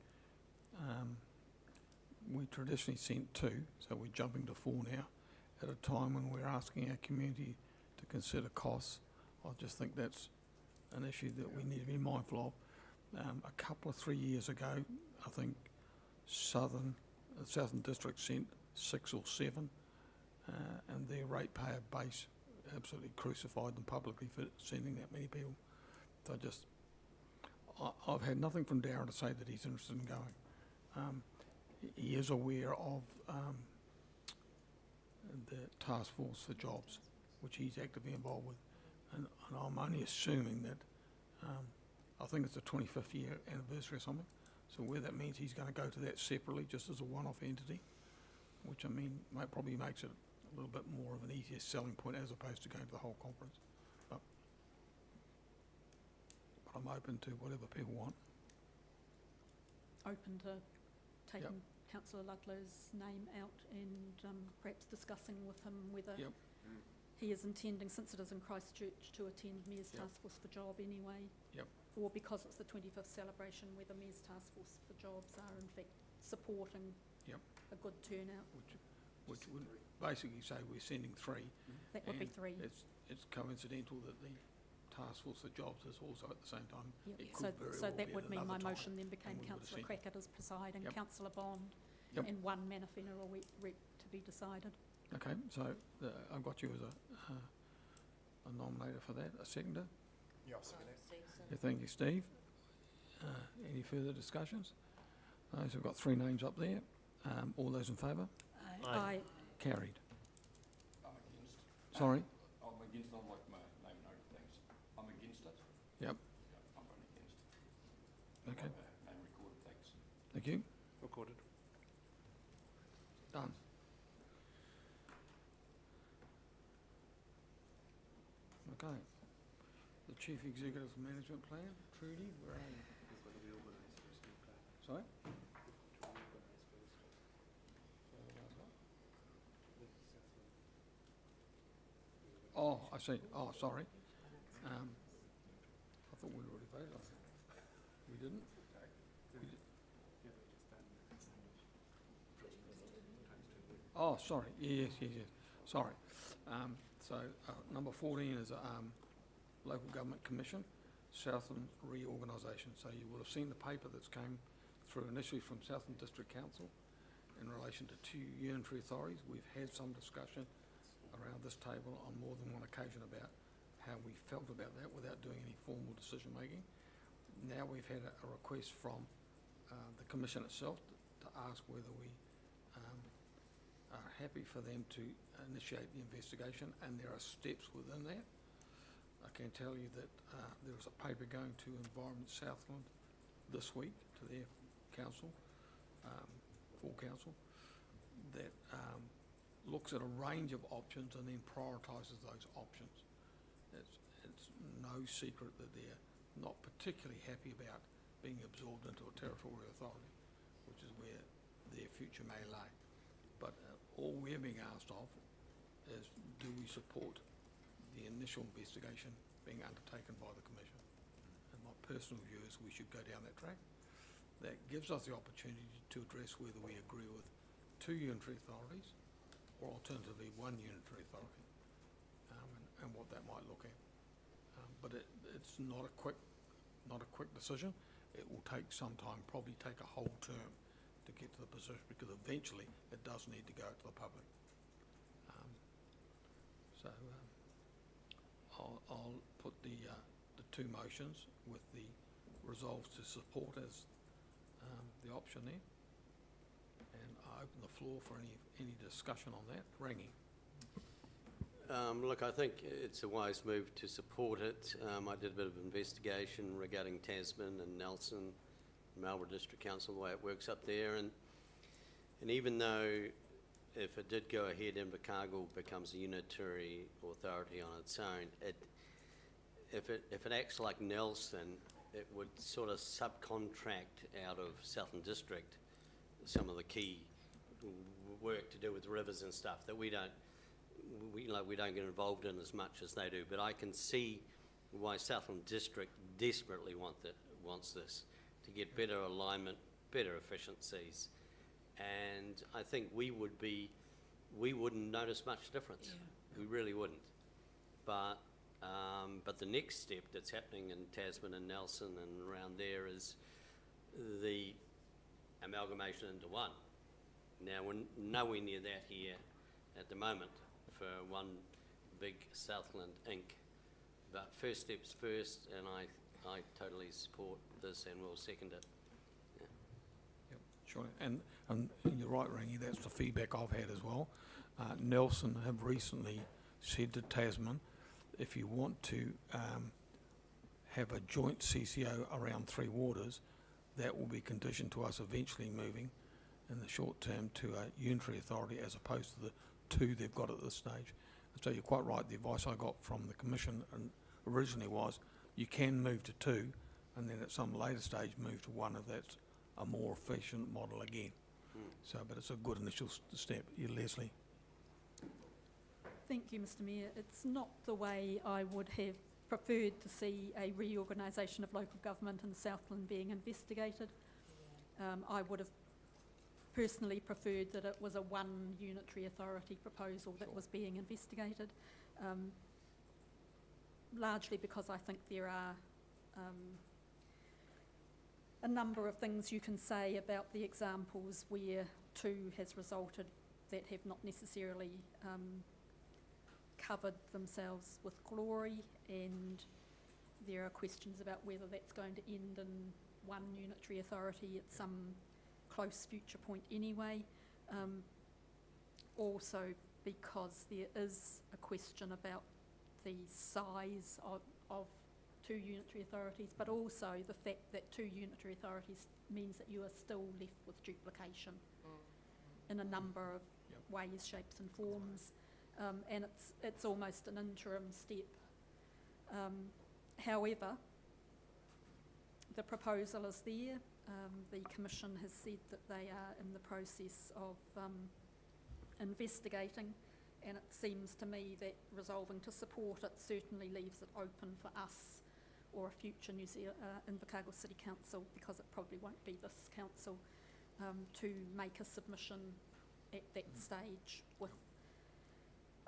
we traditionally sent 2, so we're jumping to 4 now, at a time when we're asking our community to consider costs. I just think that's an issue that we need to be mindful of. A couple of 3 years ago, I think Southern District sent 6 or 7, and their ratepayer base absolutely crucified them publicly for sending that many people. So I've had nothing from Darren to say that he's interested in going. He is aware of the task force for jobs, which he's actively involved with, and I'm only assuming that I think it's the 25th year anniversary or something, so where that means he's going to go to that separately just as a one-off entity, which I mean probably makes it a little bit more of an easier selling point as opposed to going to the whole conference. But I'm open to whatever people want. open to taking councillor Ludlow's name out and perhaps discussing with him whether Yep. he is intending, since it is in Christchurch, to attend Mayor's Yep. Task Force for Job anyway. Yep. Or because it's the 25th celebration, whether Mayor's Task Force for Jobs are in fact supporting Yep. a good turnout. Which would basically say we're sending 3. That would be And 3. It's coincidental that the Task Force for Jobs is also at the same time. Yep. It So, could very so well that be would at mean my another time, motion then became and we would have councillor sent- Crackett as presiding, Yep. councillor Bond, Yep. and one mana whenua rep to be decided. Okay, so I've got you as a nominator for that, a seconder. Yeah, I'll second it. Yeah, thank you, Steve. Any further discussions? So we've got 3 names up there. All those in favour? Aye. Carried. I'm against. Sorry? I'm against, I'd like my name noted, thanks. I'm against it. Yep. Yeah, I'm voting against. Okay, Name recorded, thanks. thank you. Recorded. Done. Okay. The Chief Executive Management Plan, Trudy, where are you? Sorry? Oh, I see. Oh, sorry. I thought we'd already voted on it. We didn't? We did- Oh, sorry. Yes. Sorry. So, number 14 is Local Government Commission, Southland Reorganisation. So you will have seen the paper that's came through initially from Southland District Council in relation to 2 unitary authorities. We've had some discussion around this table on more than one occasion about how we felt about that without doing any formal decision making. Now we've had a request from the Commission itself to ask whether we are happy for them to initiate the investigation, and there are steps within that. I can tell you that there is a paper going to Environment Southland this week to their council, full council, that looks at a range of options and then prioritises those options. It's no secret that they're not particularly happy about being absorbed into a territorial authority, which is where their future may lie. But all we're being asked of is, do we support the initial investigation being undertaken by the Commission? And my personal view is we should go down that track. That gives us the opportunity to address whether we agree with 2 unitary authorities or alternatively 1 unitary authority, and what that might look at. But it's not a quick decision. It will take some time, probably take a whole term to get to the position, because eventually it does need to go to the public. So I'll put the 2 motions with the resolves to support as the option there. And I open the floor for any discussion on that. Rangi. Look, I think it's a wise move to support it. I did a bit of investigation regarding Tasman and Nelson, Marlborough District Council, the way it works up there, and even though if it did go ahead, Invercargill becomes a unitary authority on its own. If it acts like Nelson, it would sort of subcontract out of Southern District some of the key work to do with rivers and stuff that we don't get involved in as much as they do. But I can see why Southern District desperately wants this, to get better alignment, better efficiencies, and I think we wouldn't notice much difference. Yeah. We really wouldn't. But the next step that's happening in Tasman and Nelson and around there is the amalgamation into one. Now, we're nowhere near that here at the moment for one big Southland Inc. But first steps first, and I totally support this and will second it. Yeah. Yep, sure. And you're right, Rangi, that's the feedback I've had as well. Nelson have recently said to Tasman, if you want to have a joint CCO around Three Waters, that will be conditioned to us eventually moving in the short term to a unitary authority as opposed to the two they've got at this stage. So you're quite right, the advice I got from the Commission originally was you can move to two and then at some later stage move to one if that's a more efficient model again. So, but it's a good initial step. You, Leslie? Thank you, Mr Mayor. It's not the way I would have preferred to see a reorganisation of local government in Southland being investigated. I would have personally preferred that it was a one unitary authority proposal that was being investigated, largely because I think there are a number of things you can say about the examples where two has resulted that have not necessarily covered themselves with glory, and there are questions about whether that's going to end in one unitary authority at some close future point anyway. Also because there is a question about the size of two unitary authorities, but also the fact that two unitary authorities means that you are still left with duplication in a number of ways, shapes and forms. And it's almost an interim step. However, the proposal is there. The Commission has said that they are in the process of investigating, and it seems to me that resolving to support it certainly leaves it open for us or a future Invercargill City Council, because it probably won't be this council, to make a submission at that stage with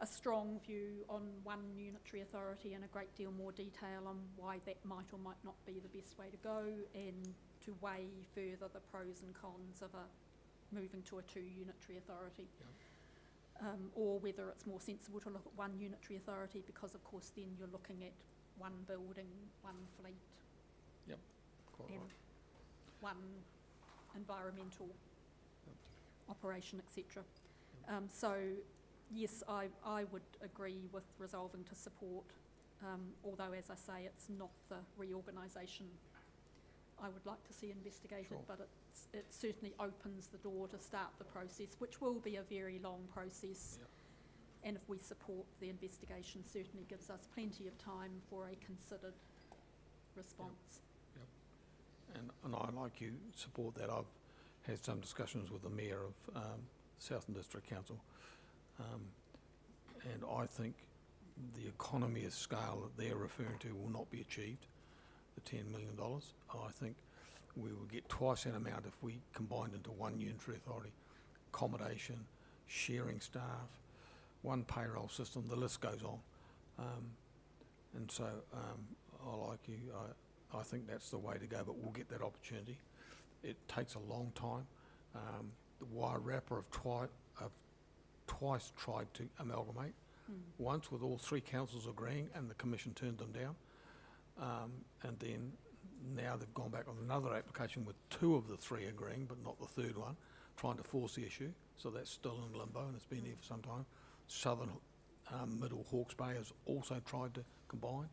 a strong view on one unitary authority and a great deal more detail on why that might or might not be the best way to go, and to weigh further the pros and cons of moving to a two unitary authority. Or whether it's more sensible to look at one unitary authority, because of course then you're looking at one building, one fleet, Yep, quite and right. one environmental operation, etc. So yes, I would agree with resolving to support, although as I say, it's not the reorganisation I would like to see investigated, Sure. but it certainly opens the door to start the process, which will be a very long process. Yep. And if we support the investigation, certainly gives us plenty of time for a considered response. Yep. And I, like you, support that. I've had some discussions with the Mayor of Southern District Council, and I think the economy of scale that they're referring to will not be achieved, the $10 million. I think we will get twice that amount if we combined into one unitary authority. Accommodation, sharing staff, one payroll system, the list goes on. And so I like you, I think that's the way to go, but we'll get that opportunity. It takes a long time. The Wairarapa have twice tried to amalgamate, once with all three councils agreeing and the Commission turned them down. And then now they've gone back on another application with two of the three agreeing, but not the third one, trying to force the issue. So that's still in limbo and it's been here for some time. Southern Middle Hawke's Bay has also tried to combine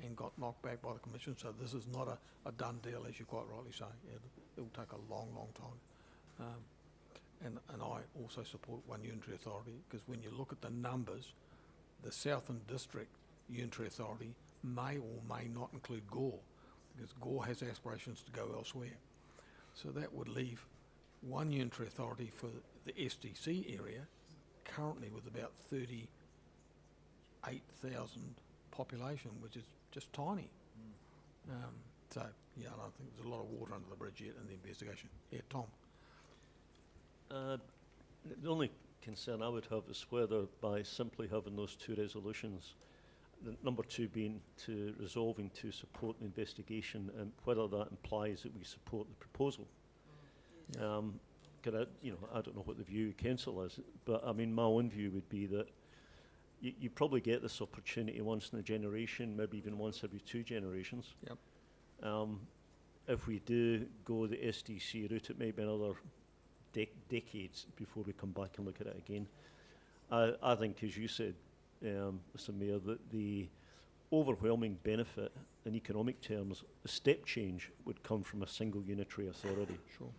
and got knocked back by the Commission. So this is not a done deal, as you quite rightly say. It'll take a long, long time. and I also support one unitary authority, because when you look at the numbers, the Southland District Unitary Authority may or may not include Gore, because Gore has aspirations to go elsewhere. So that would leave one unitary authority for the SDC area, currently with about 38,000 population, which is just tiny. So, yeah, I don't think there's a lot of water under the bridge yet in the investigation. Yeah, Tom? The only concern I would have is whether by simply having those two resolutions, the number two being to resolving to support the investigation, and whether that implies that we support the proposal. I don't know what the view of council is, but I mean, my own view would be that you probably get this opportunity once in a generation, maybe even once every 2 generations. Yep. If we do go the SDC route, it may be another decades before we come back and look at it again. I think, as you said, Mr. Mayor, that the overwhelming benefit in economic terms, the step change would come from a single unitary authority. Sure.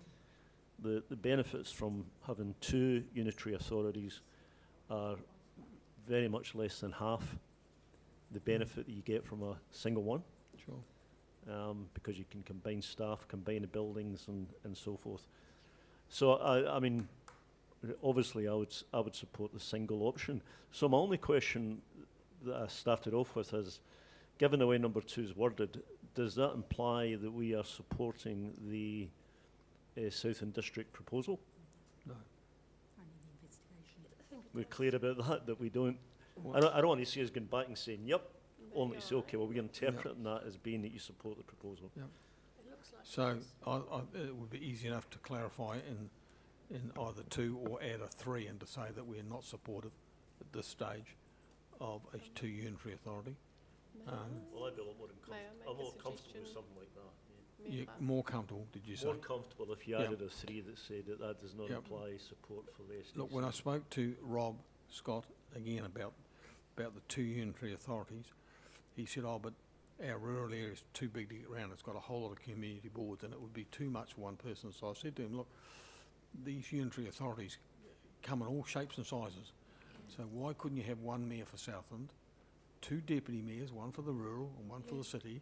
The benefits from having 2 unitary authorities are very much less than half the benefit that you get from a single one. Sure. Because you can combine staff, combine the buildings, and so forth. So I mean, obviously I would support the single option. So my only question that I started off with is, given the way number 2 is worded, does that imply that we are supporting the Southern District proposal? No. We're clear about that we don't. I don't want to see us going back and saying, yep, only say, okay, well, we're interpreting that as being that you support the proposal. Yep. It looks like So it would be easy enough to clarify in either 2 or add a 3, and to say that we're not supportive at this stage of a 2 unitary authority. Well, I'd be a lot more May I make I'm a more comfortable with suggestion? something like that. You're Member? more comfortable, did you say? More comfortable if you Yeah. added a 3 that said that does not Yep. imply support for the SDC. Look, when I spoke to Rob Scott again about the 2 unitary authorities, he said, oh, but our rural area is too big to get around. It's got a whole lot of community boards, and it would be too much for one person. So I said to him, look, these unitary authorities come in all shapes and sizes. So why couldn't you have one mayor for Southland, 2 deputy mayors, one for the rural and one for the city,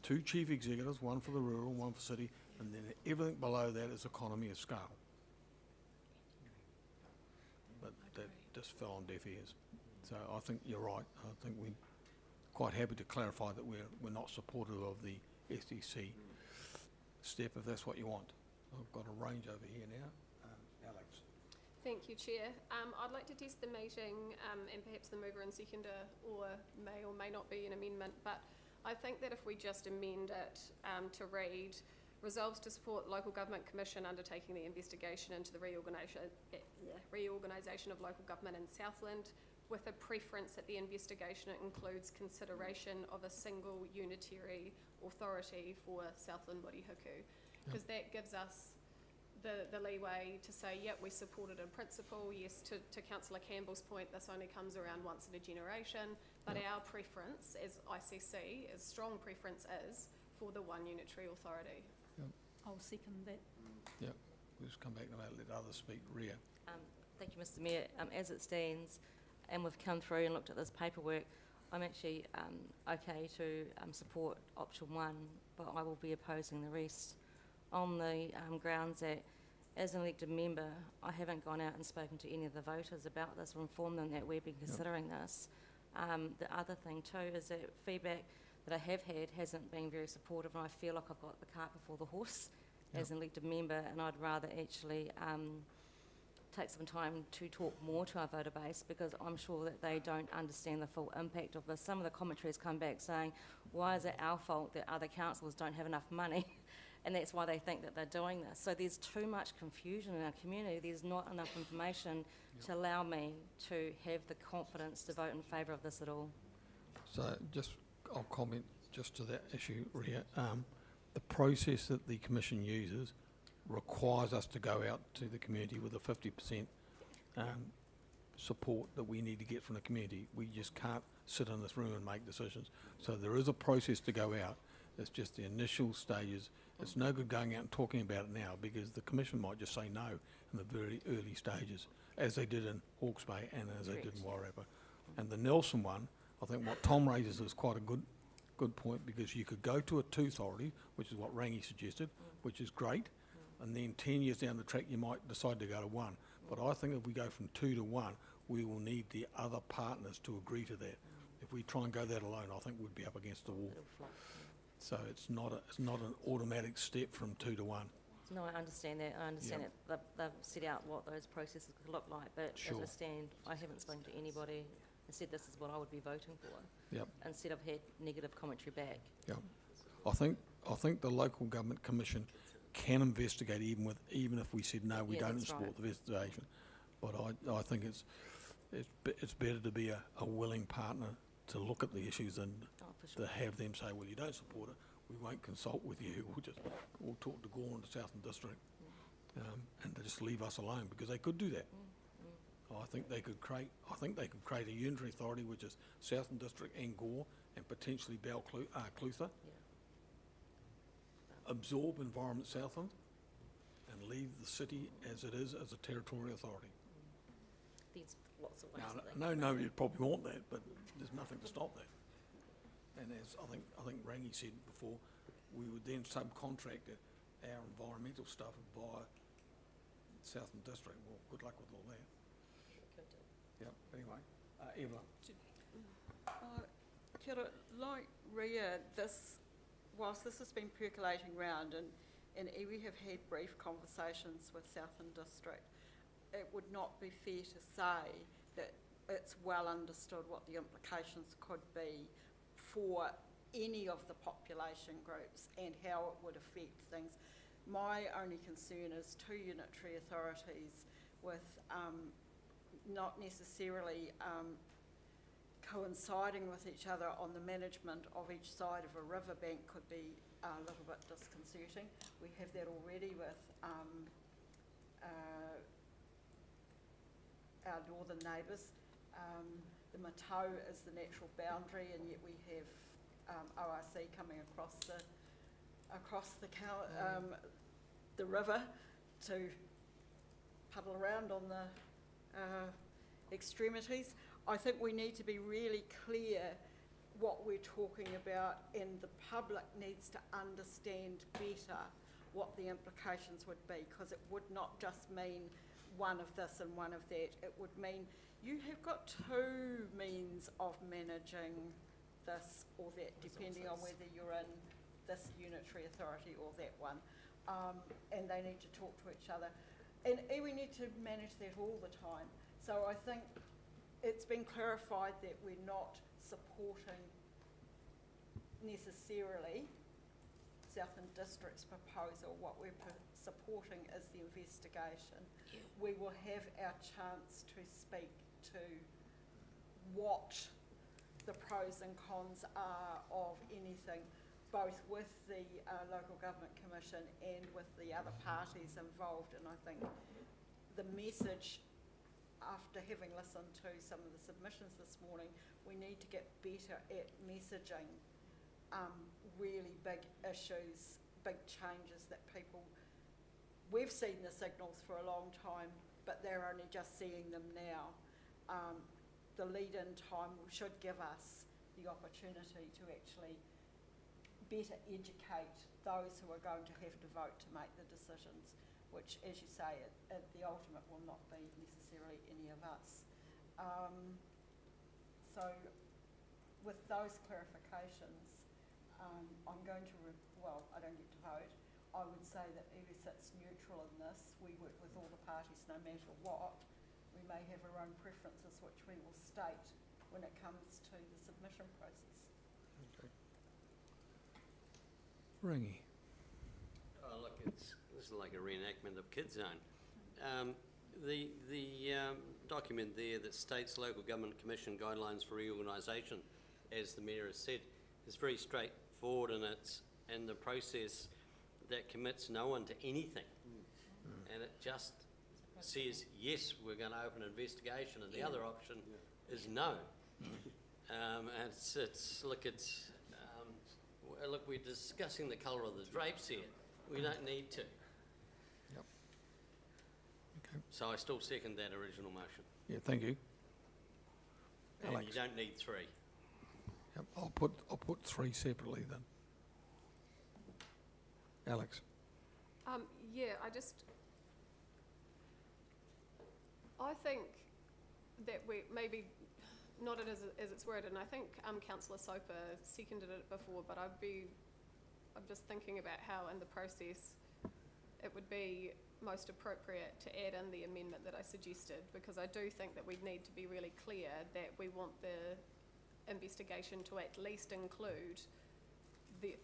2 chief executives, one for the rural and one for city, and then everything below that is economy of scale. But that just fell on deaf ears. So I think you're right. I think we're quite happy to clarify that we're not supportive of the SDC step, if that's what you want. I've got a range over here now. Alex. Thank you, Chair. I'd like to test the meeting, and perhaps the mover and seconder or may not be an amendment, but I think that if we just amend it to read, resolves to support local government commission undertaking the investigation into the reorganisation of local government in Southland, with a preference that the investigation includes consideration of a single unitary authority for Southland Warihuku, because that gives us the leeway to say, yep, we support it in principle. Yes, to Councillor Campbell's point, this only comes around once in a generation, but our preference as ICC, as strong preference is for the one unitary authority. I'll second that. Yeah, we'll just come back to that, let others speak. Ria. Thank you, Mr. Mayor. As it stands, and we've come through and looked at this paperwork, I'm actually okay to support option 1, but I will be opposing the rest on the grounds that, as an elected member, I haven't gone out and spoken to any of the voters about this or informed them that we've been considering this. The other thing too is that feedback that I have had hasn't been very supportive, and I feel like I've got the cart before the horse as an elected member, and I'd rather actually take some time to talk more to our voter base, because I'm sure that they don't understand the full impact of this. Some of the commentaries come back saying, why is it our fault that other councils don't have enough money? And that's why they think that they're doing this. So there's too much confusion in our community. There's not enough information to allow me to have the confidence to vote in favour of this at all. So I'll comment just to that issue, Ria. The process that the Commission uses requires us to go out to the community with a 50% support that we need to get from the community. We just can't sit in this room and make decisions. So there is a process to go out. It's just the initial stages. It's no good going out and talking about it now because the Commission might just say no in the very early stages, as they did in Hawke's Bay and as they did in Wairarapa. And the Nelson one, I think what Tom raises is quite a good point, because you could go to a two authority, which is what Rangi suggested, which is great, and then 10 years down the track you might decide to go to one. But I think if we go from 2 to 1, we will need the other partners to agree to that. If we try and go that alone, I think we'd be up against the wall. So it's not an automatic step from 2 to 1. No, I understand that. I understand that they've set out what those processes could look like, but Sure. as I stand, I haven't spoken to anybody and said this is what I would be voting for. Yep. Instead, I've had negative commentary back. Yep. I think the Local Government Commission can investigate even if we said no, we Yeah, don't that's support right. the investigation. But I think it's better to be a willing partner to look at the issues than Oh, for sure. to have them say, well, you don't support it, we won't consult with you, we'll talk to Gore and the Southern District, and to just leave us alone, because they could do that. I think they could create a unitary authority, which is Southern District and Gore, and potentially Clutha, absorb Environment Southland, and leave the city as it is as a territorial authority. There's lots of ways Now, that they no, can nobody would probably want that, but there's nothing to stop that. And as I think Rangi said before, we would then subcontract our environmental stuff via Southern District. Well, good luck with all that. Yep, anyway, Evelyn. Kia ora, like Ria, whilst this has been percolating round and we have had brief conversations with Southern District, it would not be fair to say that it's well understood what the implications could be for any of the population groups and how it would affect things. My only concern is 2 unitary authorities with not necessarily coinciding with each other on the management of each side of a riverbank could be a little bit disconcerting. We have that already with our northern neighbours. The Matau is the natural boundary, and yet we have ORC coming across the river to puddle around on the extremities. I think we need to be really clear what we're talking about, and the public needs to understand better what the implications would be, because it would not just mean one of this and one of that. It would mean you have got 2 means of managing this or that, depending on whether you're in this unitary authority or that one, and they need to talk to each other. And we need to manage that all the time. So I think it's been clarified that we're not supporting necessarily Southern District's proposal. What we're supporting is the investigation. Yeah. We will have our chance to speak to what the pros and cons are of anything, both with the Local Government Commission and with the other parties involved. And I think the message, after having listened to some of the submissions this morning, we need to get better at messaging really big issues, big changes that people, we've seen the signals for a long time, but they're only just seeing them now. The lead-in time should give us the opportunity to actually better educate those who are going to have to vote to make the decisions, which, as you say, at the ultimate will not be necessarily any of us. So with those clarifications, I'm going to, I don't get to vote. I would say that EWI sits neutral in this. We work with all the parties no matter what. We may have our own preferences, which we will state when it comes to the submission process. Okay. Rangi. Oh, look, this is like a reenactment of Kid Zone. The document there that states Local Government Commission guidelines for reorganisation, as the Mayor has said, is very straightforward, and it's in the process that commits no one to anything. And it just says, yes, we're going to open an investigation, and the other option is no. And look, we're discussing the colour of the drapes here. We don't need to. Yep. Okay, So I still second that original motion. yeah, thank you. And Alex. you don't need 3. Yep, I'll put 3 separately then. Alex? Yeah, I think that we maybe not it as it's worded, and I think Councillor Soper seconded it before, but I'm just thinking about how in the process it would be most appropriate to add in the amendment that I suggested, because I do think that we need to be really clear that we want the investigation to at least include the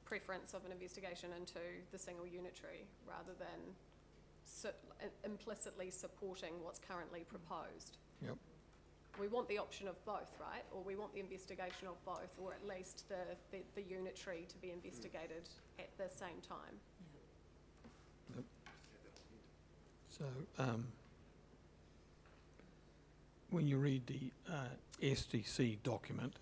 preference of an investigation into the single unitary, rather than implicitly supporting what's currently proposed. Yep. We want the option of both, right? Or we want the investigation of both, or at least the unitary to be investigated at the same time. Yep. So, when you read the SDC document,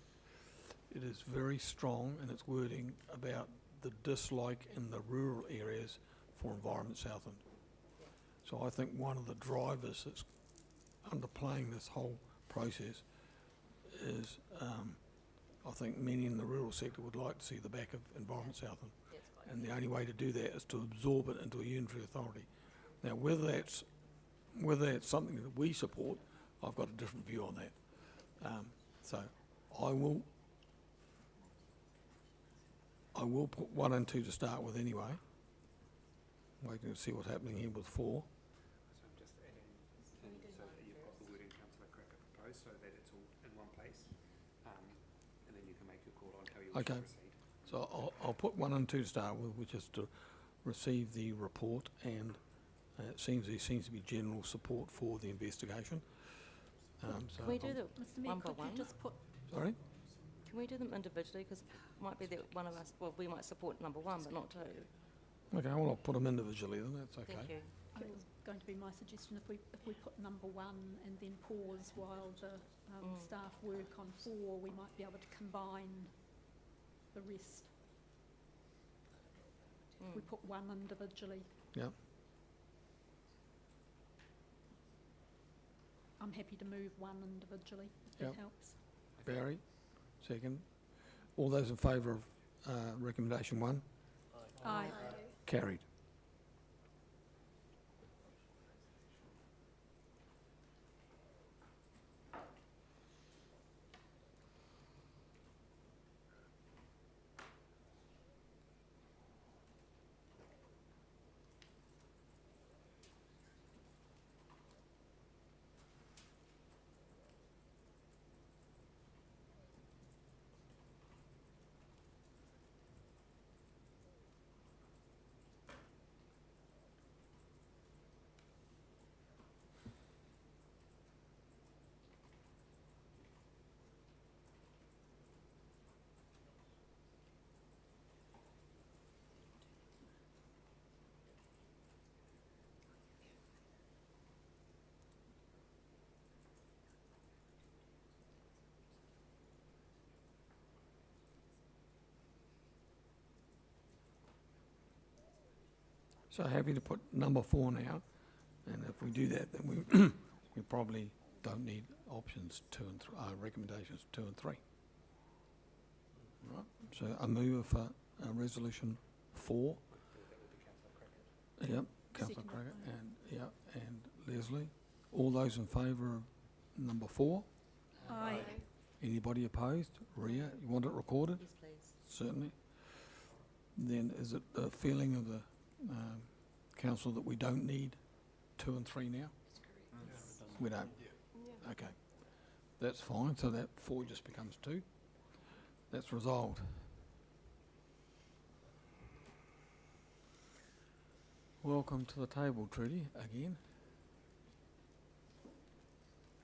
it is very strong in its wording about the dislike in the rural areas for Environment Southland. So I think one of the drivers that's underplaying this whole process is, I think many in the rural sector would like to see the back of Environment Southland. And the only way to do that is to absorb it into a unitary authority. Now, whether that's something that we support, I've got a different view on that. So I will put 1 and 2 to start with anyway. Waiting to see what's happening here with 4. So I'm just adding, so that you've got the wording Councillor Cracker proposed, so that it's all in one place, and then you can make your call on how you wish to Okay. proceed. So I'll put 1 and 2 to start with, which is to receive the report, and there seems to be general support for the investigation. So Can we do I'll- them Mr Mayor, one by could you one? just put, Sorry? Can we do them individually? Because it might be that one of us, well, we might support number 1, but not 2. Okay, well, I'll put them individually then, that's okay. Thank you. that was going to be my suggestion, if we put number 1 and then pause while the staff work on 4, we might be able to combine the rest. If we put 1 individually. Yep. I'm happy to move 1 individually, if Yep. that helps. Barry, second. All those in favour of recommendation 1? Aye. Carried. So happy to put number 4 now, and if we do that, then we we probably don't need options 2 and recommendations 2 and 3. Right. So I move for resolution 4. That would be Councillor Cracker. Yep, Councillor Second Cracker, that and Leslie. All those in favour of number 4? Aye. Anybody opposed? Ria, you want it recorded? Yes, please. Certainly. Then is it the feeling of the council that we don't need 2 and 3 now? We don't? Yeah. Okay. That's fine, so that 4 just becomes 2. That's resolved. Welcome to the table, Trudy, again.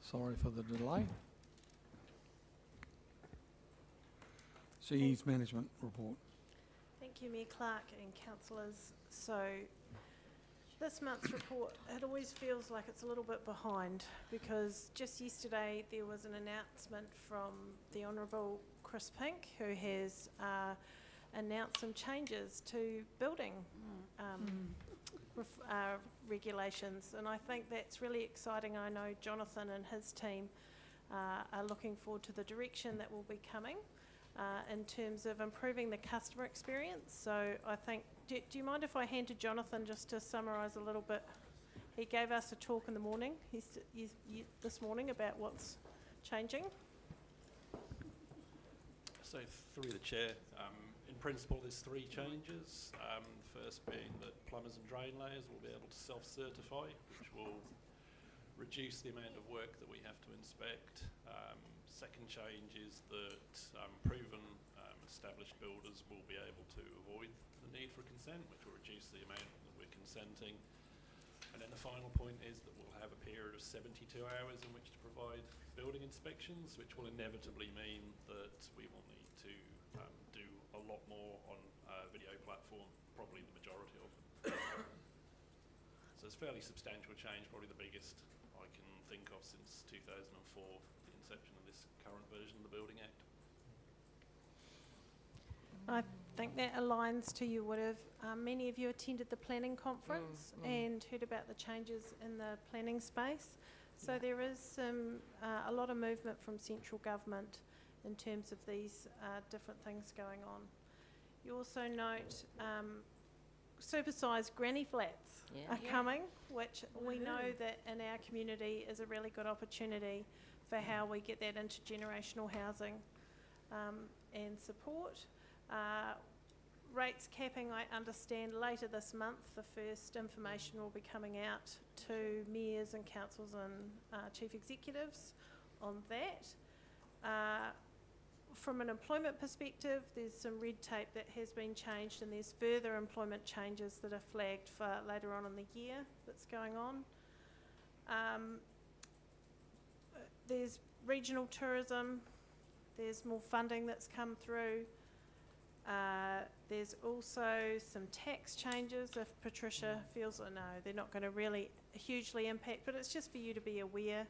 Sorry for the delay. CE's management report. Thank you, Mayor Clark and councillors. So, This month's report, it always feels like it's a little bit behind, because just yesterday there was an announcement from the Honourable Chris Pink, who has announced some changes to building regulations, and I think that's really exciting. I know Jonathan and his team are looking forward to the direction that will be coming in terms of improving the customer experience. So I think, do you mind if I hand to Jonathan just to summarise a little bit? He gave us a talk in the morning, this morning, about what's changing. So through the chair, in principle there's 3 changes. First being that plumbers and drain layers will be able to self-certify, which will reduce the amount of work that we have to inspect. Second change is that proven established builders will be able to avoid the need for consent, which will reduce the amount that we're consenting. And then the final point is that we'll have a period of 72 hours in which to provide building inspections, which will inevitably mean that we will need to do a lot more on video platform, probably the majority of them. So it's a fairly substantial change, probably the biggest I can think of since 2004, the inception of this current version of the Building Act. I think that aligns to you would have, many of you attended the planning conference and heard about the changes in the planning space. So there is a lot of movement from central government in terms of these different things going on. You also note supersized granny flats are coming, which we know that in our community is a really good opportunity for how we get that intergenerational housing and support. Rates capping, I understand later this month, the first information will be coming out to mayors and councils and chief executives on that. From an employment perspective, there's some red tape that has been changed, and there's further employment changes that are flagged for later on in the year that's going on. There's regional tourism, there's more funding that's come through. There's also some tax changes if Patricia feels, no, they're not going to really hugely impact, but it's just for you to be aware.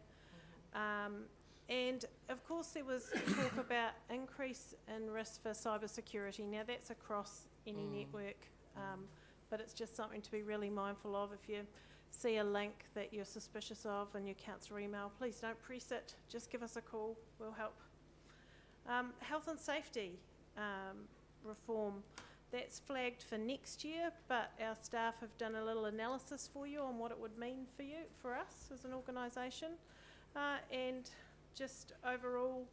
And of course there was talk about increase in risk for cybersecurity. Now that's across any network, but it's just something to be really mindful of. If you see a link that you're suspicious of in your council email, please don't press it, just give us a call, we'll help. Health and safety reform, that's flagged for next year, but our staff have done a little analysis for you on what it would mean for us as an organisation, and just overall,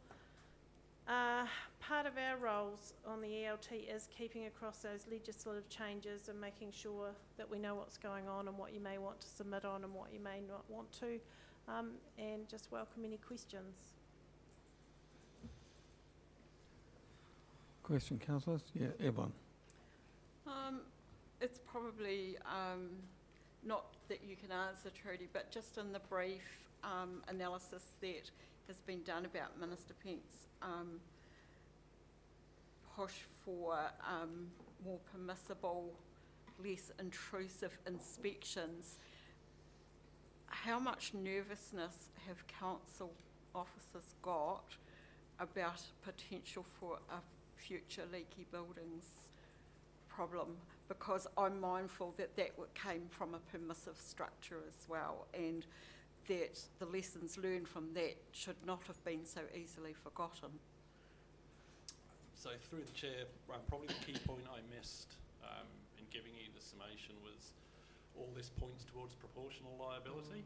part of our roles on the ELT is keeping across those legislative changes and making sure that we know what's going on and what you may want to submit on and what you may not want to, and just welcome any questions. Question, councillors? Yeah, Evelyn. It's probably not that you can answer, Trudy, but just in the brief analysis that has been done about Minister Pink's push for more permissible, less intrusive inspections, how much nervousness have council officers got about potential for a future leaky buildings problem? Because I'm mindful that came from a permissive structure as well, and that the lessons learned from that should not have been so easily forgotten. So through the chair, probably the key point I missed in giving you the summation was all this points towards proportional liability.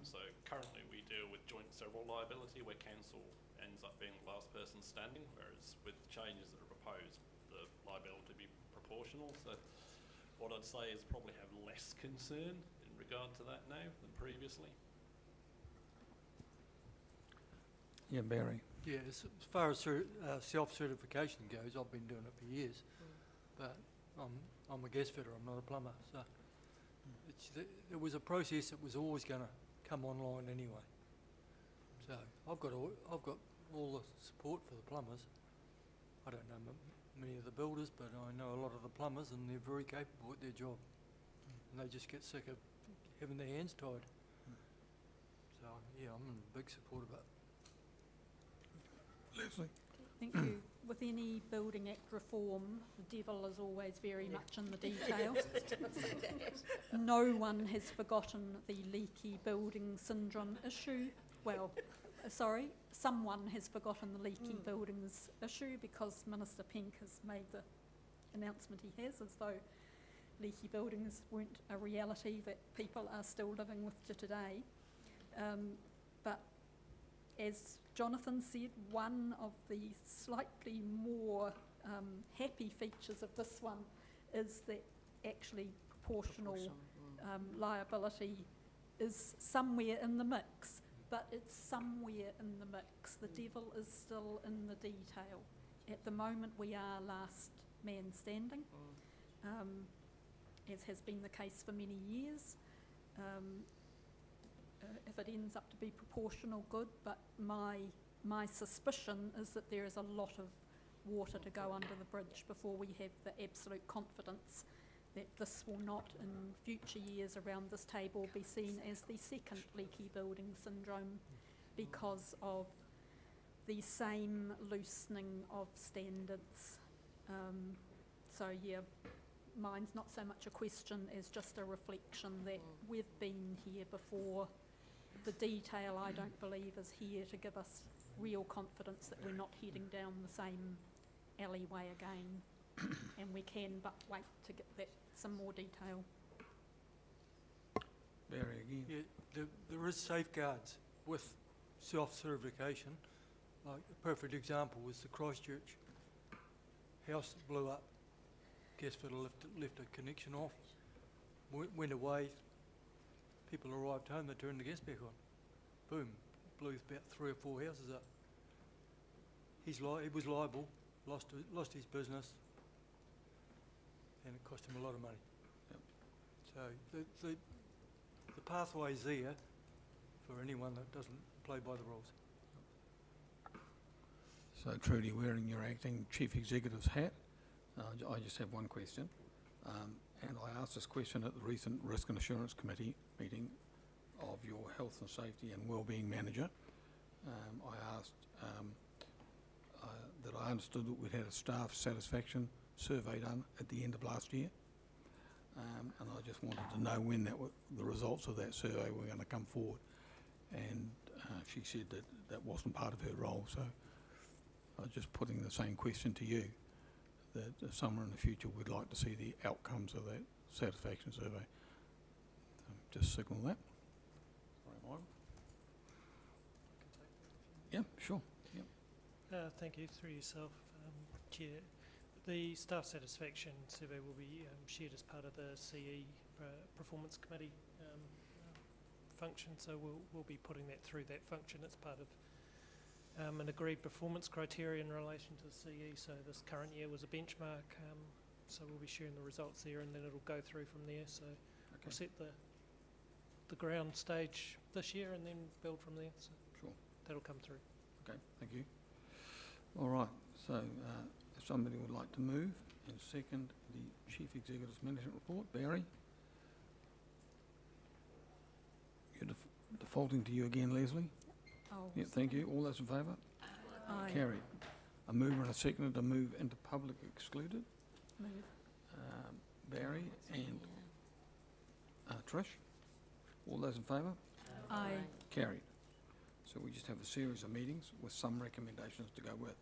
So currently we deal with joint several liability where council ends up being the last person standing, whereas with the changes that are proposed, the liability will be proportional. So what I'd say is probably have less concern in regard to that now than previously. Yeah, Barry. Yeah, as far as self-certification goes, I've been doing it for years, but I'm a gas fitter, I'm not a plumber, so it was a process that was always going to come online anyway. So I've got all the support for the plumbers. I don't know many of the builders, but I know a lot of the plumbers, and they're very capable at their job. and they just get sick of having their hands tied. So, yeah, I'm in big support of it. Leslie? Thank you. With any Building Act reform, the devil is always very much in the detail. No one has forgotten the leaky building syndrome issue. Well, sorry, someone has forgotten the leaky buildings issue because Minister Pink has made the announcement he has, as though leaky buildings weren't a reality that people are still living with to today. But as Jonathan said, one of the slightly more happy features of this one is that actually proportional liability is somewhere in the mix, but it's somewhere in the mix. The devil is still in the detail. At the moment, we are last man standing, as has been the case for many years. If it ends up to be proportional, good, but my suspicion is that there is a lot of water to go under the bridge before we have the absolute confidence that this will not, in future years around this table, be seen as the second leaky building syndrome because of the same loosening of standards. So yeah, mine's not so much a question as just a reflection that we've been here before. The detail, I don't believe, is here to give us real confidence that we're not heading down the same alleyway again, and we can but wait to get that some more detail. Barry again. Yeah, there is safeguards with self-certification. Like a perfect example was the Christchurch house that blew up. Gas fitter left a connection off, went away. People arrived home, they turned the gas back on. Boom, blew about 3 or 4 houses up. He was liable, lost his business, and it cost him a lot of money. Yep. So the pathway's there for anyone that doesn't play by the rules. So Trudy, wearing your acting chief executive's hat, I just have one question. And I asked this question at the recent Risk and Assurance Committee meeting of your Health and Safety and Wellbeing Manager. I asked that I understood that we'd had a staff satisfaction survey done at the end of last year. And I just wanted to know when the results of that survey were going to come forward. And she said that that wasn't part of her role, so I was just putting the same question to you, that somewhere in the future we'd like to see the outcomes of that satisfaction survey. So just signal that. Sorry, Michael. Yeah, sure. Yep. Thank you, through yourself, Chair. The staff satisfaction survey will be shared as part of the CE Performance Committee function, so we'll be putting that through that function. It's part of an agreed performance criteria in relation to the CE, so this current year was a benchmark, so we'll be sharing the results there, and then it'll go through from there. So we'll set the ground stage this year and then build from there, so sure, that'll come through. Okay, thank you. All right, so if somebody would like to move and second the Chief Executive's Management Report, Barry? You're defaulting to you again, Leslie? Oh, Yeah, thank you. All those in favour? Aye. Carried. A mover and a seconder to move into public excluded. Move. Barry and Trish. All those in favour? Aye. Carried. So we just have a series of meetings with some recommendations to go with.